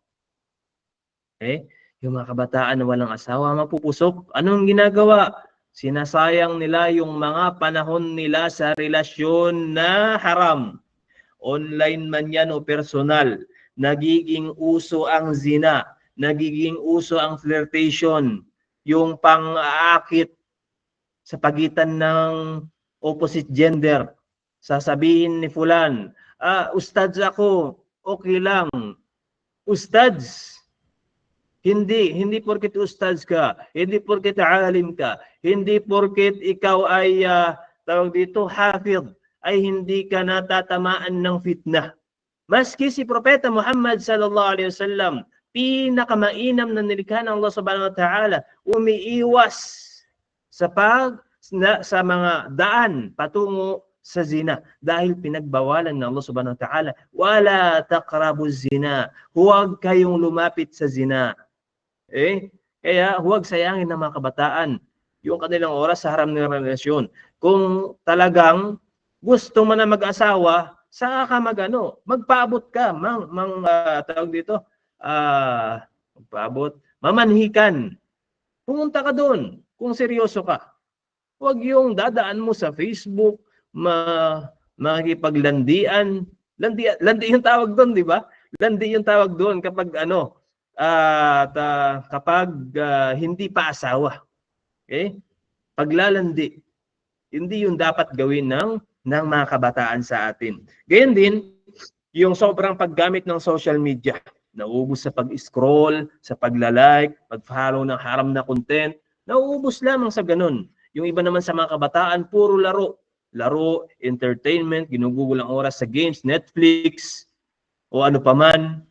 Yung mga kabataan na walang asawa, mapupusok. Anong ginagawa? Sinasayang nila yung mga panahon nila sa relasyon na haram. Online man yan o personal. Nagiging uso ang zina. Nagiging uso ang flirtation. Yung pang-aakit sa pagitan ng opposite gender. Sasabihin ni fulan, ustads ako, okay lang. Ustads. Hindi porket ustads ka, hindi porket alim ka, hindi porket ikaw ay tawag dito hafid, ay hindi ka natatamaan ng fitnah. Maski si Propeta Muhammad sallallahu alaihi wasallam, pinakamainam na nilikha ng Allah subhanahu wa ta'ala, umiiwas sa mga daan patungo sa zina dahil pinagbawalan ng Allah subhanahu wa ta'ala, wala taqrabu zina, huwag kayong lumapit sa zina. Kaya huwag sayangin ng mga kabataan yung kanilang oras sa harap ng relasyon. Kung talagang gusto mo na mag-asawa, saka ka magpaabot ka, tawag dito, magpaabot, mamanhikan. Pumunta ka doon kung seryoso ka. Huwag yung dadaan mo sa Facebook, makikipaglandian. Landi yung tawag doon, di ba? Landi yung tawag doon kapag kapag hindi pa asawa. Okay? Paglalandi, hindi yung dapat gawin ng mga kabataan sa atin. Ganyan din, yung sobrang paggamit ng social media. Nauubos sa pag-scroll, sa paglalike, pag-follow ng haram na content. Nauubos lamang sa ganun. Yung iba naman sa mga kabataan, puro laro. Laro, entertainment, ginugugol ang oras sa games, Netflix, o ano paman.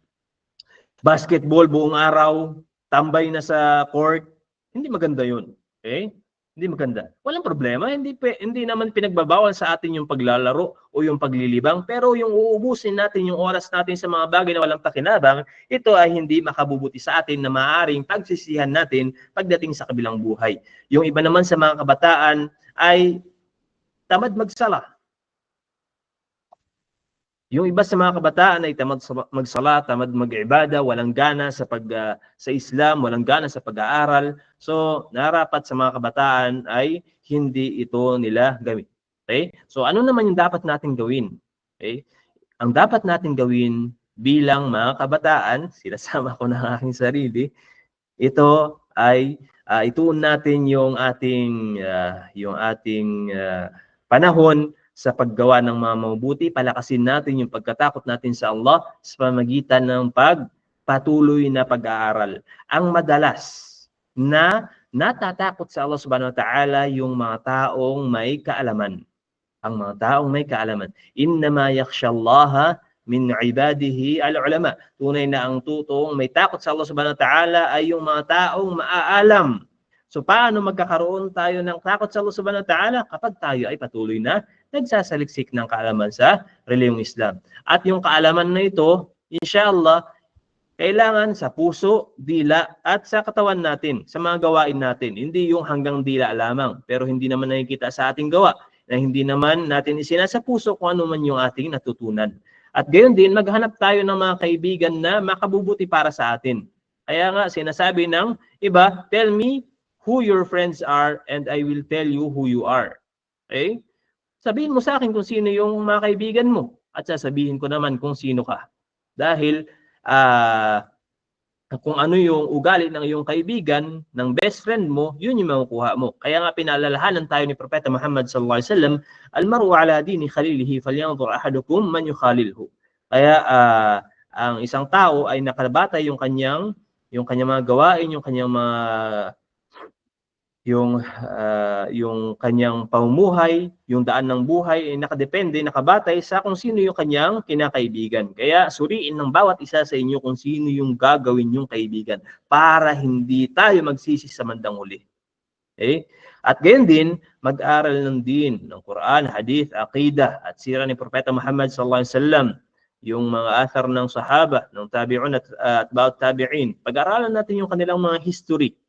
Basketball buong araw, tambay na sa court. Hindi maganda yun. Okay? Hindi maganda. Walang problema, hindi naman pinagbabawal sa atin yung paglalaro o yung paglilibang, pero yung uubusin natin yung oras natin sa mga bagay na walang pakinabang, ito ay hindi makabubuti sa atin na maaaring pagsisihan natin pagdating sa kabilang buhay. Yung iba naman sa mga kabataan ay tamad magsala. Yung iba sa mga kabataan ay tamad magsala, tamad mag-ibada, walang gana sa Islam, walang gana sa pag-aaral. So, narapat sa mga kabataan ay hindi ito nila gawin. Okay? So, ano naman yung dapat natin gawin? Okay? Ang dapat natin gawin bilang mga kabataan, sinasama ko na aking sarili, ito ay ituon natin yung ating panahon sa paggawa ng mga mabubuti, palakasin natin yung pagkatakot natin sa Allah sa pamamagitan ng patuloy na pag-aaral. Ang madalas na natatakot sa Allah subhanahu wa ta'ala yung mga taong may kaalaman. Ang mga taong may kaalaman. Innama yakhshallaha min ibadihi al-ulama. Tunay na ang totoong may takot sa Allah subhanahu wa ta'ala ay yung mga taong maaalam. So paano magkakaroon tayo ng takot sa Allah subhanahu wa ta'ala? Kapag tayo ay patuloy na nagsasaliksik ng kaalaman sa reliyong Islam. At yung kaalaman na ito, inshallah, kailangan sa puso, dila, at sa katawan natin, sa mga gawain natin. Hindi yung hanggang dila lamang, pero hindi naman nakikita sa ating gawa, na hindi naman natin isinasa puso kung ano man yung ating natutunan. At gayon din, maghanap tayo ng mga kaibigan na makabubuti para sa atin. Kaya nga, sinasabi ng iba, tell me who your friends are and I will tell you who you are. Okay? Sabihin mo sa akin kung sino yung mga kaibigan mo at sasabihin ko naman kung sino ka. Dahil kung ano yung ugali ng iyong kaibigan, ng best friend mo, yun yung makukuha mo. Kaya nga pinalalahanan tayo ni Propeta Muhammad sallallahu alaihi wasallam, almaru ala dini khalilihi falyanzur ahadukum man yukhalilhu. Kaya ang isang tao ay nakabatay yung kanyang mga gawain, yung kanyang yung kanyang pamumuhay, yung daan ng buhay ay nakadepende, nakabatay sa kung sino yung kanyang kinakaibigan. Kaya suriin ng bawat isa sa inyo kung sino yung gagawin yung kaibigan para hindi tayo magsisi sa bandang huli. Okay? At gayon din, mag-aral ng din ng Quran, Hadith, Aqidah at sira ni Propeta Muhammad sallallahu alaihi wasallam, yung mga athar ng sahaba, ng tabi'un at ba'd tabi'in. Pag-aralan natin yung kanilang mga history.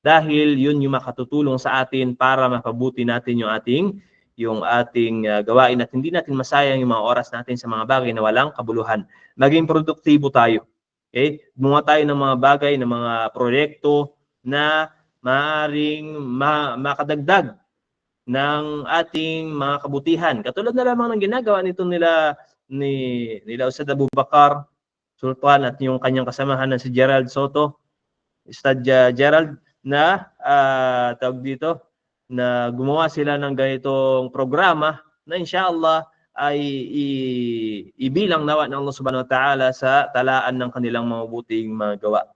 Dahil yun yung makatutulong sa atin para mapabuti natin yung ating gawain at hindi natin masayang yung mga oras natin sa mga bagay na walang kabuluhan. Maging produktibo tayo. Okay? Gumawa tayo ng mga bagay, ng mga proyekto na maaaring makadagdag ng ating mga kabutihan. Katulad na lamang ng ginagawa nito nila Ustad Abu Bakar Sultan at yung kanyang kasamahan na si Gerald Soto, Ustad Gerald, na tawag dito, na gumawa sila ng ganitong programa na inshallah ay ibilang nawa ng Allah subhanahu wa ta'ala sa talaan ng kanilang mabubuting mga gawa.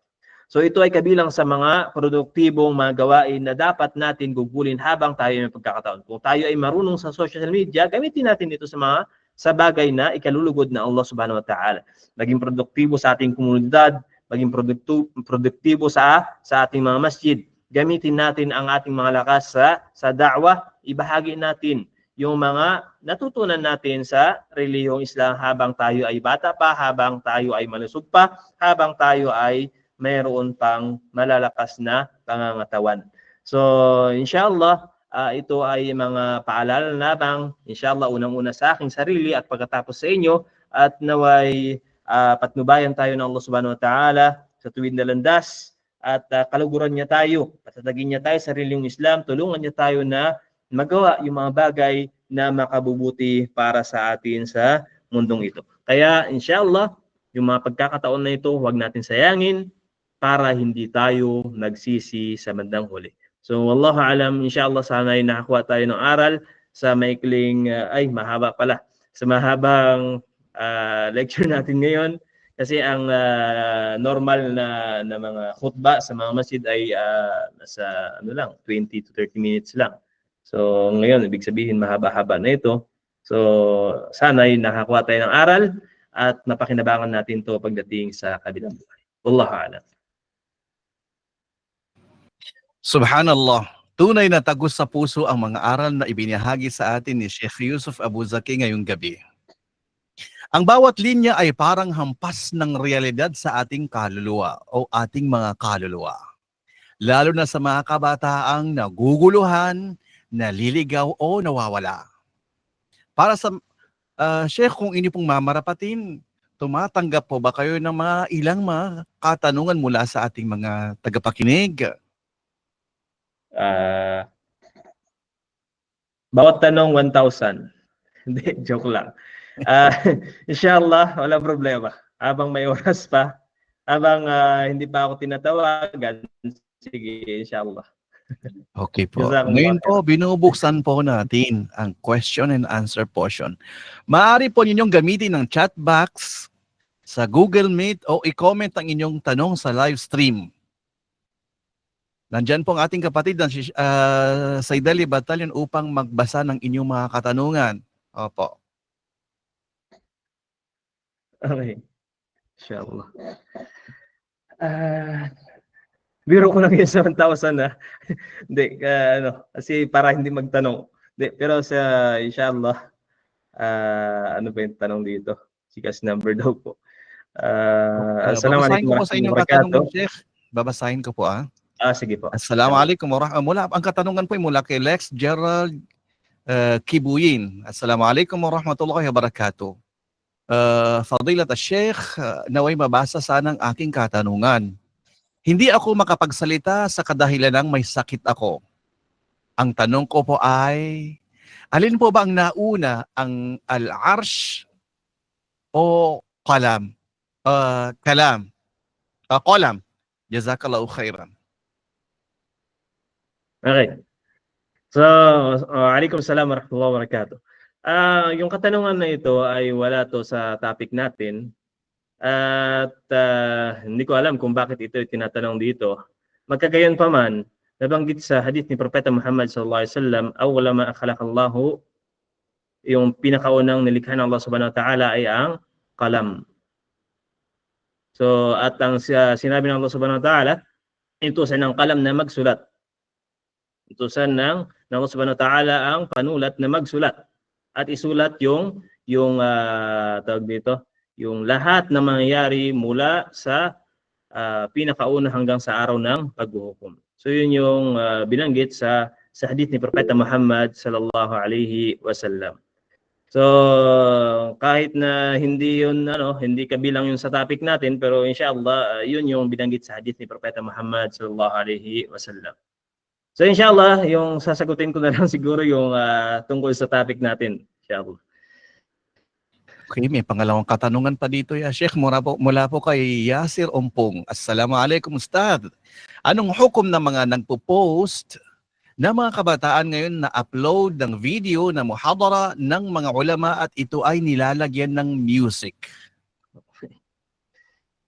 So ito ay kabilang sa mga produktibong mga gawain na dapat natin gugulin habang tayo may pagkakataon. Kung tayo ay marunong sa social media, gamitin natin ito sa bagay na ikalulugod na Allah subhanahu wa ta'ala. Maging produktibo sa ating komunidad, maging produktibo sa ating mga masjid. Gamitin natin ang ating mga lakas sa da'wah. Ibahagi natin yung mga natutunan natin sa reliyong Islam habang tayo ay bata pa, habang tayo ay malusog pa, habang tayo ay mayroon pang malalakas na pangangatawan. So, inshallah, ito ay mga paalala lamang, inshallah, unang-una sa aking sarili at pagkatapos sa inyo, at naway patnubayan tayo ng Allah subhanahu wa ta'ala sa tuwid na landas, at kaluguran niya tayo, patatagin niya tayo sa sariling Islam, tulungan niya tayo na magawa yung mga bagay na makabubuti para sa atin sa mundong ito. Kaya inshallah, yung mga pagkakataon na ito, huwag natin sayangin para hindi tayo nagsisi sa bandang huli. So wallahu alam, inshallah sana ay nakakuha tayo ng aral sa maikling, mahaba pala, sa mahabang lecture natin ngayon. Kasi ang normal na mga khutbah sa mga masjid ay nasa 20 to 30 minutes lang. So ngayon, ibig sabihin mahaba-haba na ito. So sana ay nakakuha tayo ng aral at napakinabangan natin to pagdating sa kabilang buhay. Wallahu a'lam. Subhanallah. Tunay na tagos sa puso ang mga aral na ibinahagi sa atin ni Sheikh Yusuf Abu Zaki ngayong gabi. Ang bawat linya ay parang hampas ng realidad sa ating kaluluwa o ating mga kaluluwa. Lalo na sa mga kabataang naguguluhan, naliligaw o nawawala. Para sa Sheikh, kung inyo pong mamarapatin, tumatanggap po ba kayo ng mga ilang mga katanungan mula sa ating mga tagapakinig? Bawat tanong 1,000. Hindi, joke lang. Inshallah, wala problema. Habang may oras pa, habang hindi pa ako tinatawagan, sige, inshallah. Okay po. Ngayon po, binubuksan po natin ang question and answer portion. Maaari po ninyong gamitin ng chat box sa Google Meet o i-comment ang inyong tanong sa live stream. Nandyan po ang ating kapatid ng Saydali Battalion upang magbasa ng inyong mga katanungan. Opo. Okay. Inshallah. Biro ko lang yung 7,000 na. Hindi, kasi para hindi magtanong. Hindi, pero sa inshallah, ano ba yung tanong dito? Sikas number daw po. Assalamualaikum warahmatullahi wabarakatuh. Babasahin ko po Sige po. Assalamualaikum warahmatullahi wabarakatuh. Ang katanungan po ay mula kay Lex Gerald Kibuyin. Assalamualaikum warahmatullahi wabarakatuh. Fadilat al-Sheikh, naway mabasa sana ang aking katanungan. Hindi ako makapagsalita sa kadahilan ng may sakit ako. Ang tanong ko po ay, alin po ba ang nauna, ang al-arsh o qalam? Kalam. Qalam. Jazakallahu khairan. Okay. So, alaikum salam warahmatullahi wabarakatuh. Yung katanungan na ito ay wala to sa topic natin. At hindi ko alam kung bakit ito tinatanong dito. Magkagayon pa man, nabanggit sa hadith ni Propeta Muhammad sallallahu alaihi wasallam, awwala ma khalaqallahu, yung pinakaunang nilikha ng Allah subhanahu wa ta'ala ay ang qalam. So, at ang sinabi ng Allah subhanahu wa ta'ala, intusan ng qalam na magsulat. Intusan ng Allah subhanahu wa ta'ala ang panulat na magsulat. At isulat yung tawag dito, yung lahat na mangyayari mula sa pinakauna hanggang sa araw ng paghuhukom. So yun yung binanggit sa hadith ni Propeta Muhammad sallallahu alaihi wasallam. So kahit na hindi yun hindi kabilang yun sa topic natin, pero inshallah yun yung binanggit sa hadith ni Propeta Muhammad sallallahu alaihi wasallam. So inshallah, yung sasagutin ko na lang siguro yung tungkol sa topic natin. Inshallah. Okay, may pangalawang katanungan pa dito ya Sheikh, mula po kay Yasir Ompong. Assalamualaikum Ustad. Anong hukom ng mga nagpo-post na mga kabataan ngayon na upload ng video na muhadara ng mga ulama at ito ay nilalagyan ng music?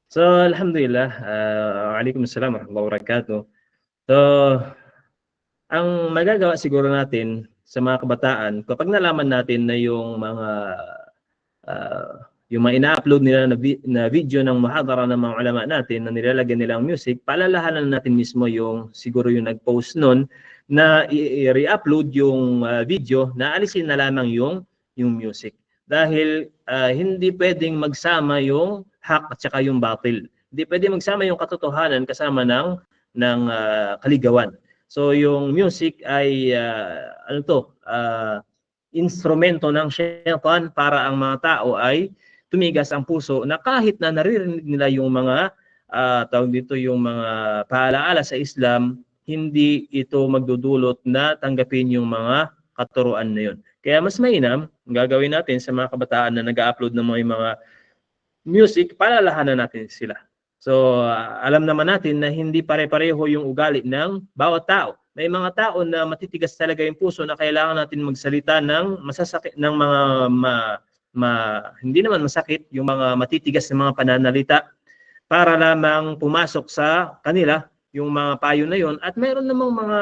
So alhamdulillah, alaikum assalam warahmatullahi wabarakatuh. So ang magagawa siguro natin sa mga kabataan, kapag nalaman natin na yung mga ina-upload nila na video ng muhadara ng mga ulama natin na nilalagyan nilang music, paalalahanan natin mismo yung siguro yung nag-post nun na i-re-upload yung video na alisin na lamang yung music. Dahil hindi pwedeng magsama yung hak at saka yung batil. Hindi pwedeng magsama yung katotohanan kasama ng kaligawan. So yung music ay instrumento ng syaitan para ang mga tao ay tumigas ang puso na kahit na naririnig nila yung mga tawag dito yung mga paalaala sa Islam, hindi ito magdudulot na tanggapin yung mga katuruan na yun. Kaya mas mainam, ang gagawin natin sa mga kabataan na nag-upload ng mga music, palalahanan natin sila. So, alam naman natin na hindi pare-pareho yung ugali ng bawat tao. May mga tao na matitigas talaga yung puso na kailangan natin magsalita ng masasakit, ng mga hindi naman masakit, yung mga matitigas na mga pananalita para lamang pumasok sa kanila yung mga payo na yon. At meron namang mga,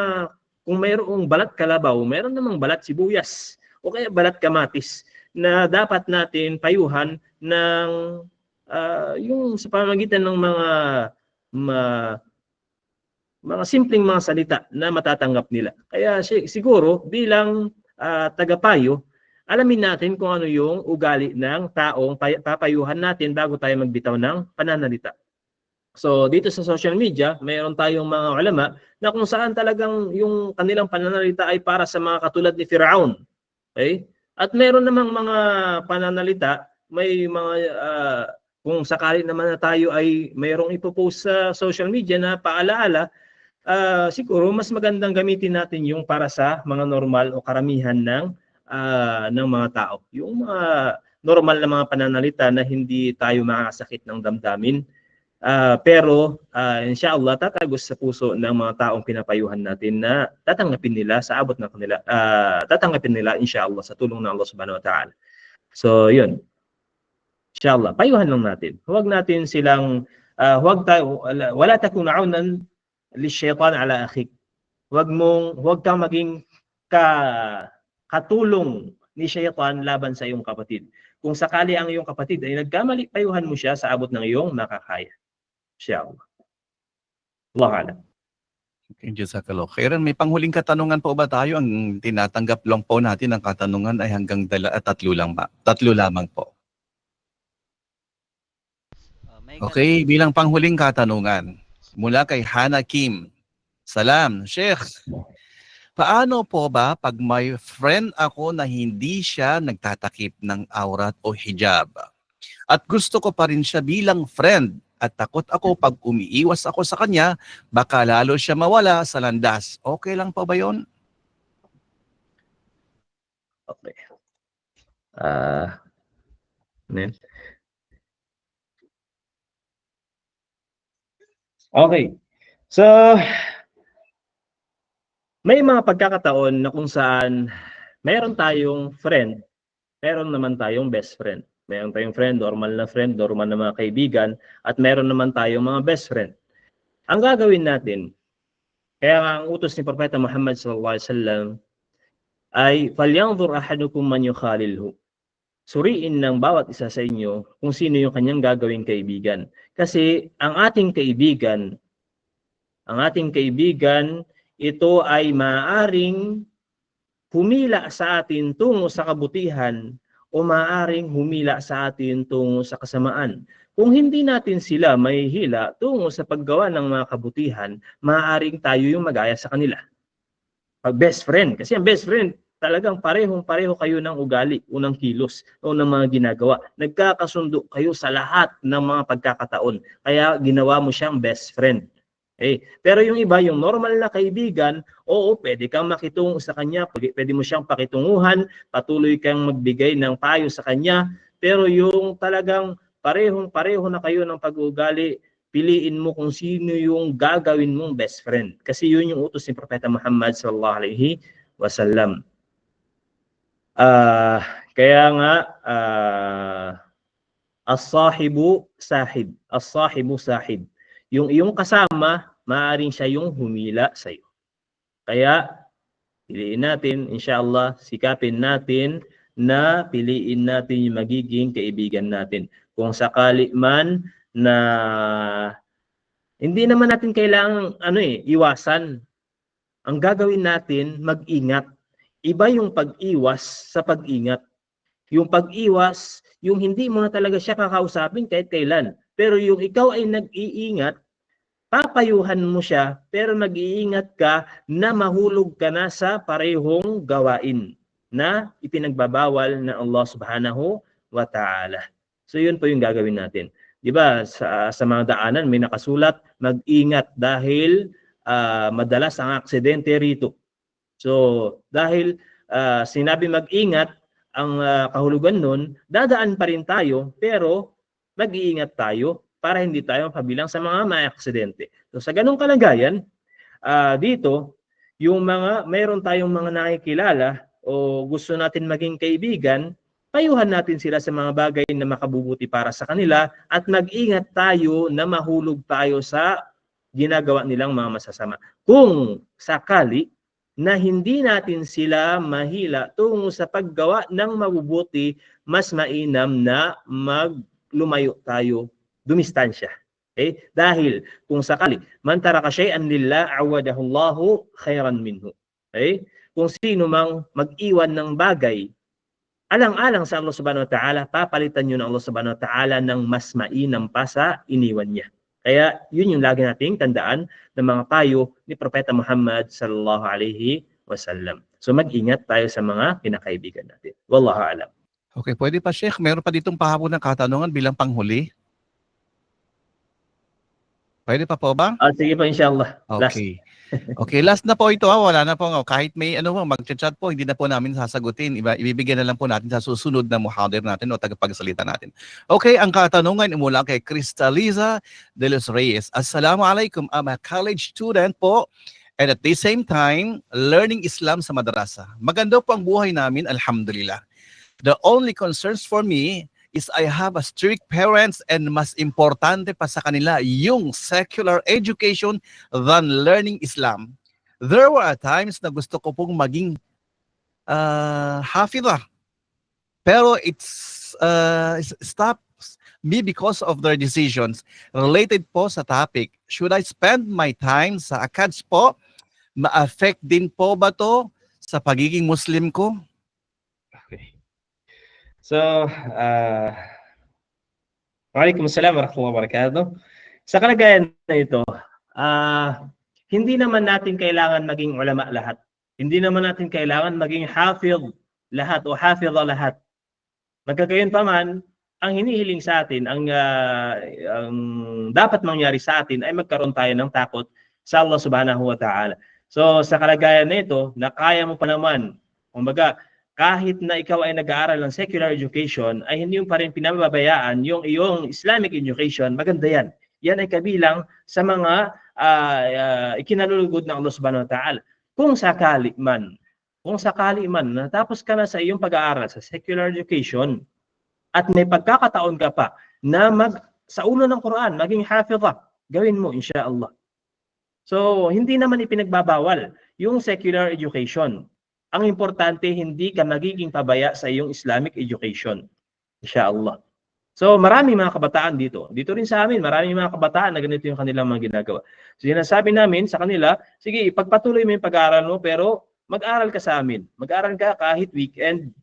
kung mayroong balat kalabaw, meron namang balat sibuyas o kaya balat kamatis na dapat natin payuhan ng yung sa pamamagitan ng mga simpleng mga salita na matatanggap nila. Kaya siguro bilang tagapayo, alamin natin kung ano yung ugali ng taong papayuhan natin bago tayo magbitaw ng pananalita. So dito sa social media, mayroon tayong mga ulama na kung saan talagang yung kanilang pananalita ay para sa mga katulad ni Firaun. Okay? At mayroon namang mga pananalita, may mga kung sakali naman na tayo ay mayroong ipopost sa social media na paalaala, siguro mas magandang gamitin natin yung para sa mga normal o karamihan ng mga tao. Yung mga normal na mga pananalita na hindi tayo makakasakit ng damdamin. Pero inshallah tatagos sa puso ng mga taong pinapayuhan natin na tatanggapin nila sa abot ng kanila. Tatanggapin nila inshallah sa tulong ng Allah Subhanahu wa Ta'ala. So, yun. Inshallah, payuhan lang natin. Huwag natin silang, wala takun aunan lisyaitan ala akhik. Huwag kang maging katulong ni syaitan laban sa iyong kapatid. Kung sakali ang iyong kapatid ay nagkamali, payuhan mo siya sa abot ng iyong makakaya. Inshallah. Allah alam. Okay, Jazakallah khairan. May panghuling katanungan po ba tayo? Ang tinatanggap lang po natin ng katanungan ay hanggang 3 lang ba? 3 lamang po. Okay, bilang panghuling katanungan mula kay Hana Kim. Salam, Sheikh. Paano po ba pag may friend ako na hindi siya nagtatakip ng aurat o hijab? At gusto ko pa rin siya bilang friend at takot ako pag umiiwas ako sa kanya, baka lalo siya mawala sa landas. Okay lang po ba yun? Okay. Okay. So, may mga pagkakataon na kung saan meron tayong friend, meron naman tayong best friend. Meron tayong friend, normal na mga kaibigan, at meron naman tayong mga best friend. Ang gagawin natin, kaya ang utos ni Propeta Muhammad sallallahu alaihi wasallam ay falyanzur ahadukum man yukhalilhu. Suriin ng bawat isa sa inyo kung sino yung kanyang gagawing kaibigan. Kasi ang ating kaibigan, ito ay maaaring humila sa atin tungo sa kabutihan o maaaring humila sa atin tungo sa kasamaan. Kung hindi natin sila may hila tungo sa paggawa ng mga kabutihan, maaaring tayo yung magaya sa kanila. Pag best friend, kasi ang best friend, talagang parehong-pareho kayo ng ugali, unang kilos, o ng mga ginagawa. Nagkakasundo kayo sa lahat ng mga pagkakataon. Kaya ginawa mo siyang best friend. Okay. Pero yung iba, yung normal na kaibigan, oo, pwede kang makitungo sa kanya, pwede mo siyang pakitunguhan, patuloy kang magbigay ng payo sa kanya, pero yung talagang parehong-pareho na kayo ng pag-uugali, piliin mo kung sino yung gagawin mong best friend. Kasi yun yung utos ni Propeta Muhammad sallallahu alaihi wasallam. Kaya nga, as-sahibu sahib. As-sahibu sahib. Yung iyong kasama, maaaring siya yung humila sa iyo. Kaya, piliin natin, inshallah, sikapin natin na piliin natin yung magiging kaibigan natin. Kung sakali man na hindi naman natin kailangang iwasan. Ang gagawin natin, mag-ingat. Iba yung pag-iwas sa pag-ingat. Yung pag-iwas, yung hindi mo na talaga siya kakausapin kahit kailan. Pero yung ikaw ay nag-iingat, papayuhan mo siya, pero mag-iingat ka na mahulog ka na sa parehong gawain na ipinagbabawal na Allah subhanahu wa ta'ala. So yun po yung gagawin natin. Di ba, sa mga daanan may nakasulat, mag-ingat dahil madalas ang aksidente rito. So dahil sinabi mag-ingat, ang kahulugan nun, dadaan pa rin tayo, pero mag-iingat tayo para hindi tayo mapabilang sa mga may aksidente. So sa ganung kalagayan, dito, mayroon tayong mga nakikilala o gusto natin maging kaibigan, payuhan natin sila sa mga bagay na makabubuti para sa kanila at mag-ingat tayo na mahulog tayo sa ginagawa nilang mga masasama. Kung sakali na hindi natin sila mahila tungo sa paggawa ng mabubuti, mas mainam na lumayo tayo, dumistansya. Okay? Dahil kung sakali, man taraka syai'an lillah awadahu Allahu khairan minhu. Okay? Kung sino mang mag-iwan ng bagay, alang-alang sa Allah subhanahu wa ta'ala, papalitan yun ng Allah subhanahu wa ta'ala ng mas mainam pa sa iniwan niya. Kaya yun yung lagi nating tandaan ng mga payo ni Propeta Muhammad sallallahu alaihi wasallam. So mag-ingat tayo sa mga kinakaibigan natin. Wallahu a'lam. Okay, pwede pa Sheikh, meron pa ditong pahabol ng katanungan bilang panghuli? Pwede pa po ba? Sige po, inshallah. Okay. Okay, last na po ito. Wala na po. Kahit may mag-chat po, hindi na po namin sasagutin. Ibibigyan na lang po natin sa susunod na muhadir natin o tagapagsalita natin. Okay, ang katanungan mula kay Cristaliza de los Reyes. Assalamualaikum. I'm a college student po and at the same time, learning Islam sa madrasa. Maganda po ang buhay namin, alhamdulillah. The only concerns for me is I have a strict parents and mas importante pa sa kanila yung secular education than learning Islam. There were times na gusto ko pong maging hafidha. Pero it's stops me because of their decisions. Related po sa topic, should I spend my time sa ACADS po? Ma-affect din po ba to sa pagiging Muslim ko? Okay. So, Waalaikumsalam warahmatullahi wabarakatuh. Sa kalagayan na ito, hindi naman natin kailangan maging ulama lahat. Hindi naman natin kailangan maging hafidh lahat o hafidha lahat. Magkagayon pa man, ang hinihiling sa atin, ang dapat mangyari sa atin ay magkaroon tayo ng takot sa Allah subhanahu wa ta'ala. So, sa kalagayan na ito, na kaya mo pa naman, kumbaga, kahit na ikaw ay nag-aaral ng secular education, ay hindi mo pa rin pinababayaan yung iyong Islamic education, maganda yan. Yan ay kabilang sa mga ikinalulugod ng Allah subhanahu wa ta'ala. Kung sakali man, natapos ka na sa iyong pag-aaral sa secular education, at may pagkakataon ka pa na sa ulo ng Quran, maging hafidha, gawin mo, insyaAllah. So, hindi naman ipinagbabawal yung secular education. Ang importante, hindi ka magiging pabaya sa iyong Islamic education. Inshallah. So, marami mga kabataan dito. Dito rin sa amin, marami mga kabataan na ganito yung kanilang mga ginagawa. So, sinasabi namin sa kanila, sige, ipagpatuloy mo yung pag-aaral mo, pero mag-aaral ka sa amin. Mag-aaral ka kahit weekend.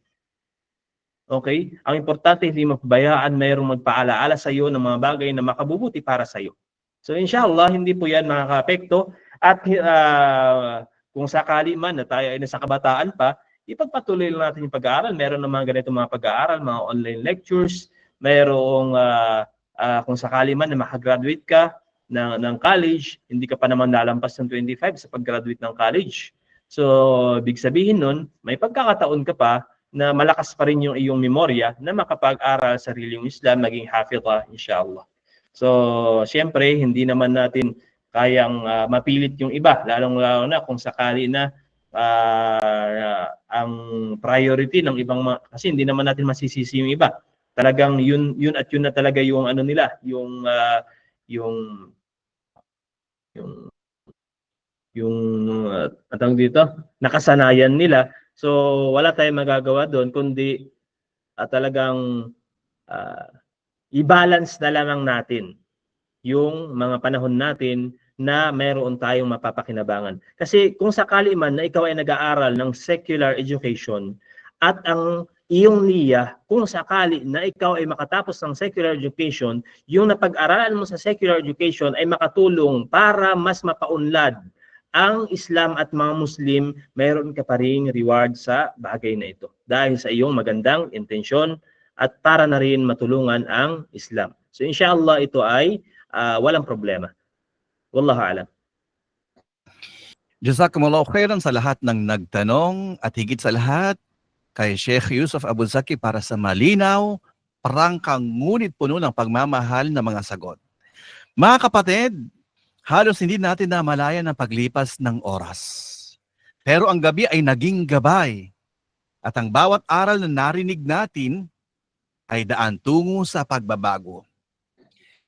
Okay? Ang importante, hindi mo pabayaan, mayroong magpaalaala sa iyo ng mga bagay na makabubuti para sa iyo. So, inshallah, hindi po yan makaka-apekto. At kung sakali man na tayo ay nasa kabataan pa, ipagpatuloy lang natin yung pag-aaral. Meron ng mga ganito mga pag-aaral, mga online lectures. Mayroong kung sakali man na makagraduate ka ng college, hindi ka pa naman nalampas ng 25 sa pag-graduate ng college. So, big sabihin nun, may pagkakataon ka pa na malakas pa rin yung iyong memorya na makapag-aral sa sariling Islam, maging hafidha, inshallah. So, siyempre, hindi naman natin kayang mapilit yung iba, lalong-lalo na kung sakali na ang priority ng ibang kasi hindi naman natin masisisi yung iba. Talagang yun at yun na talaga yung ano nila, yung atang dito, nakasanayan nila. So wala tayong magagawa doon kundi talagang i-balance na lamang natin yung mga panahon natin na mayroon tayong mapapakinabangan. Kasi kung sakali man na ikaw ay nag-aaral ng secular education at ang iyong niya kung sakali na ikaw ay makatapos ng secular education, yung napag-aralan mo sa secular education ay makatulong para mas mapaunlad ang Islam at mga Muslim, mayroon ka pa ring reward sa bagay na ito dahil sa iyong magandang intensyon at para na rin matulungan ang Islam. So inshallah ito ay walang problema. Wallahu a'lam. Jazakumullahu khairan sa lahat ng nagtanong at higit sa lahat kay Sheikh Yusuf Abu Zaki para sa malinaw, prangkang ngunit puno ng pagmamahal na mga sagot. Mga kapatid, halos hindi natin namalayan ang paglipas ng oras. Pero ang gabi ay naging gabay at ang bawat aral na narinig natin ay daan tungo sa pagbabago.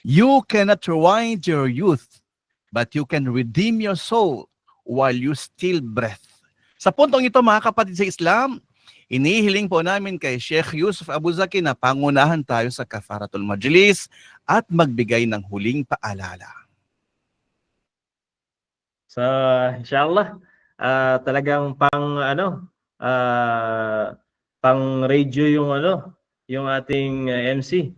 You cannot rewind your youth, but you can redeem your soul while you still breath. Sa puntong ito mga kapatid sa Islam, inihiling po namin kay Sheikh Yusuf Abu Zaki na pangunahan tayo sa Kafaratul Majlis at magbigay ng huling paalala. So inshallah talagang pang radio yung ating MC.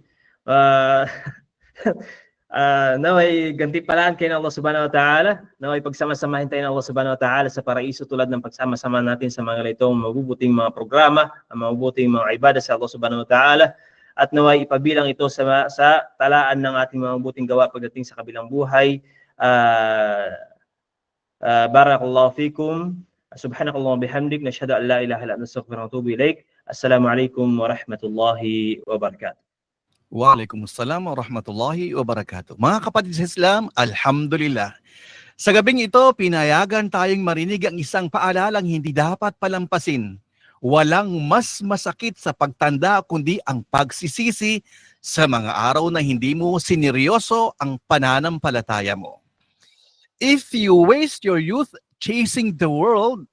Naway gantimpalaan kayo ng Allah Subhanahu wa Ta'ala. Naway pagsama-samahin tayo ng Allah Subhanahu wa Ta'ala sa paraiso tulad ng pagsama-sama natin sa mga itong mabubuting mga programa, ang mabubuting mga ibadah sa Allah Subhanahu wa Ta'ala. At naway ipabilang ito sa talaan ng ating mga mabubuting gawa pagdating sa kabilang buhay. Barakallahu fikum. Subhanakallahumma bihamdik, nashhadu an la ilaha illa anta, astaghfiruka wa atubu ilaik. Assalamualaikum warahmatullahi wabarakatuh. Waalaikumsalam warahmatullahi wabarakatuh. Mga kapatid sa Islam, alhamdulillah. Sa gabing ito, pinayagan tayong marinig ang isang paalalang hindi dapat palampasin. Walang mas masakit sa pagtanda kundi ang pagsisisi sa mga araw na hindi mo sineryoso ang pananampalataya mo. If you waste your youth chasing the world,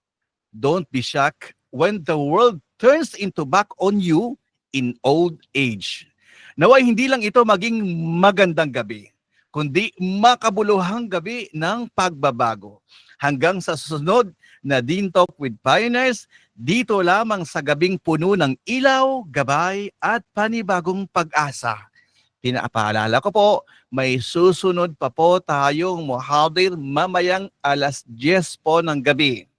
don't be shocked when the world turns into back on you in old age. Naway hindi lang ito maging magandang gabi, kundi makabuluhang gabi ng pagbabago. Hanggang sa susunod na Deen Talk with Pioneers, dito lamang sa gabing puno ng ilaw, gabay at panibagong pag-asa. Pinapaalala ko po, may susunod pa po tayong muhadir mamayang 10:00 po ng gabi.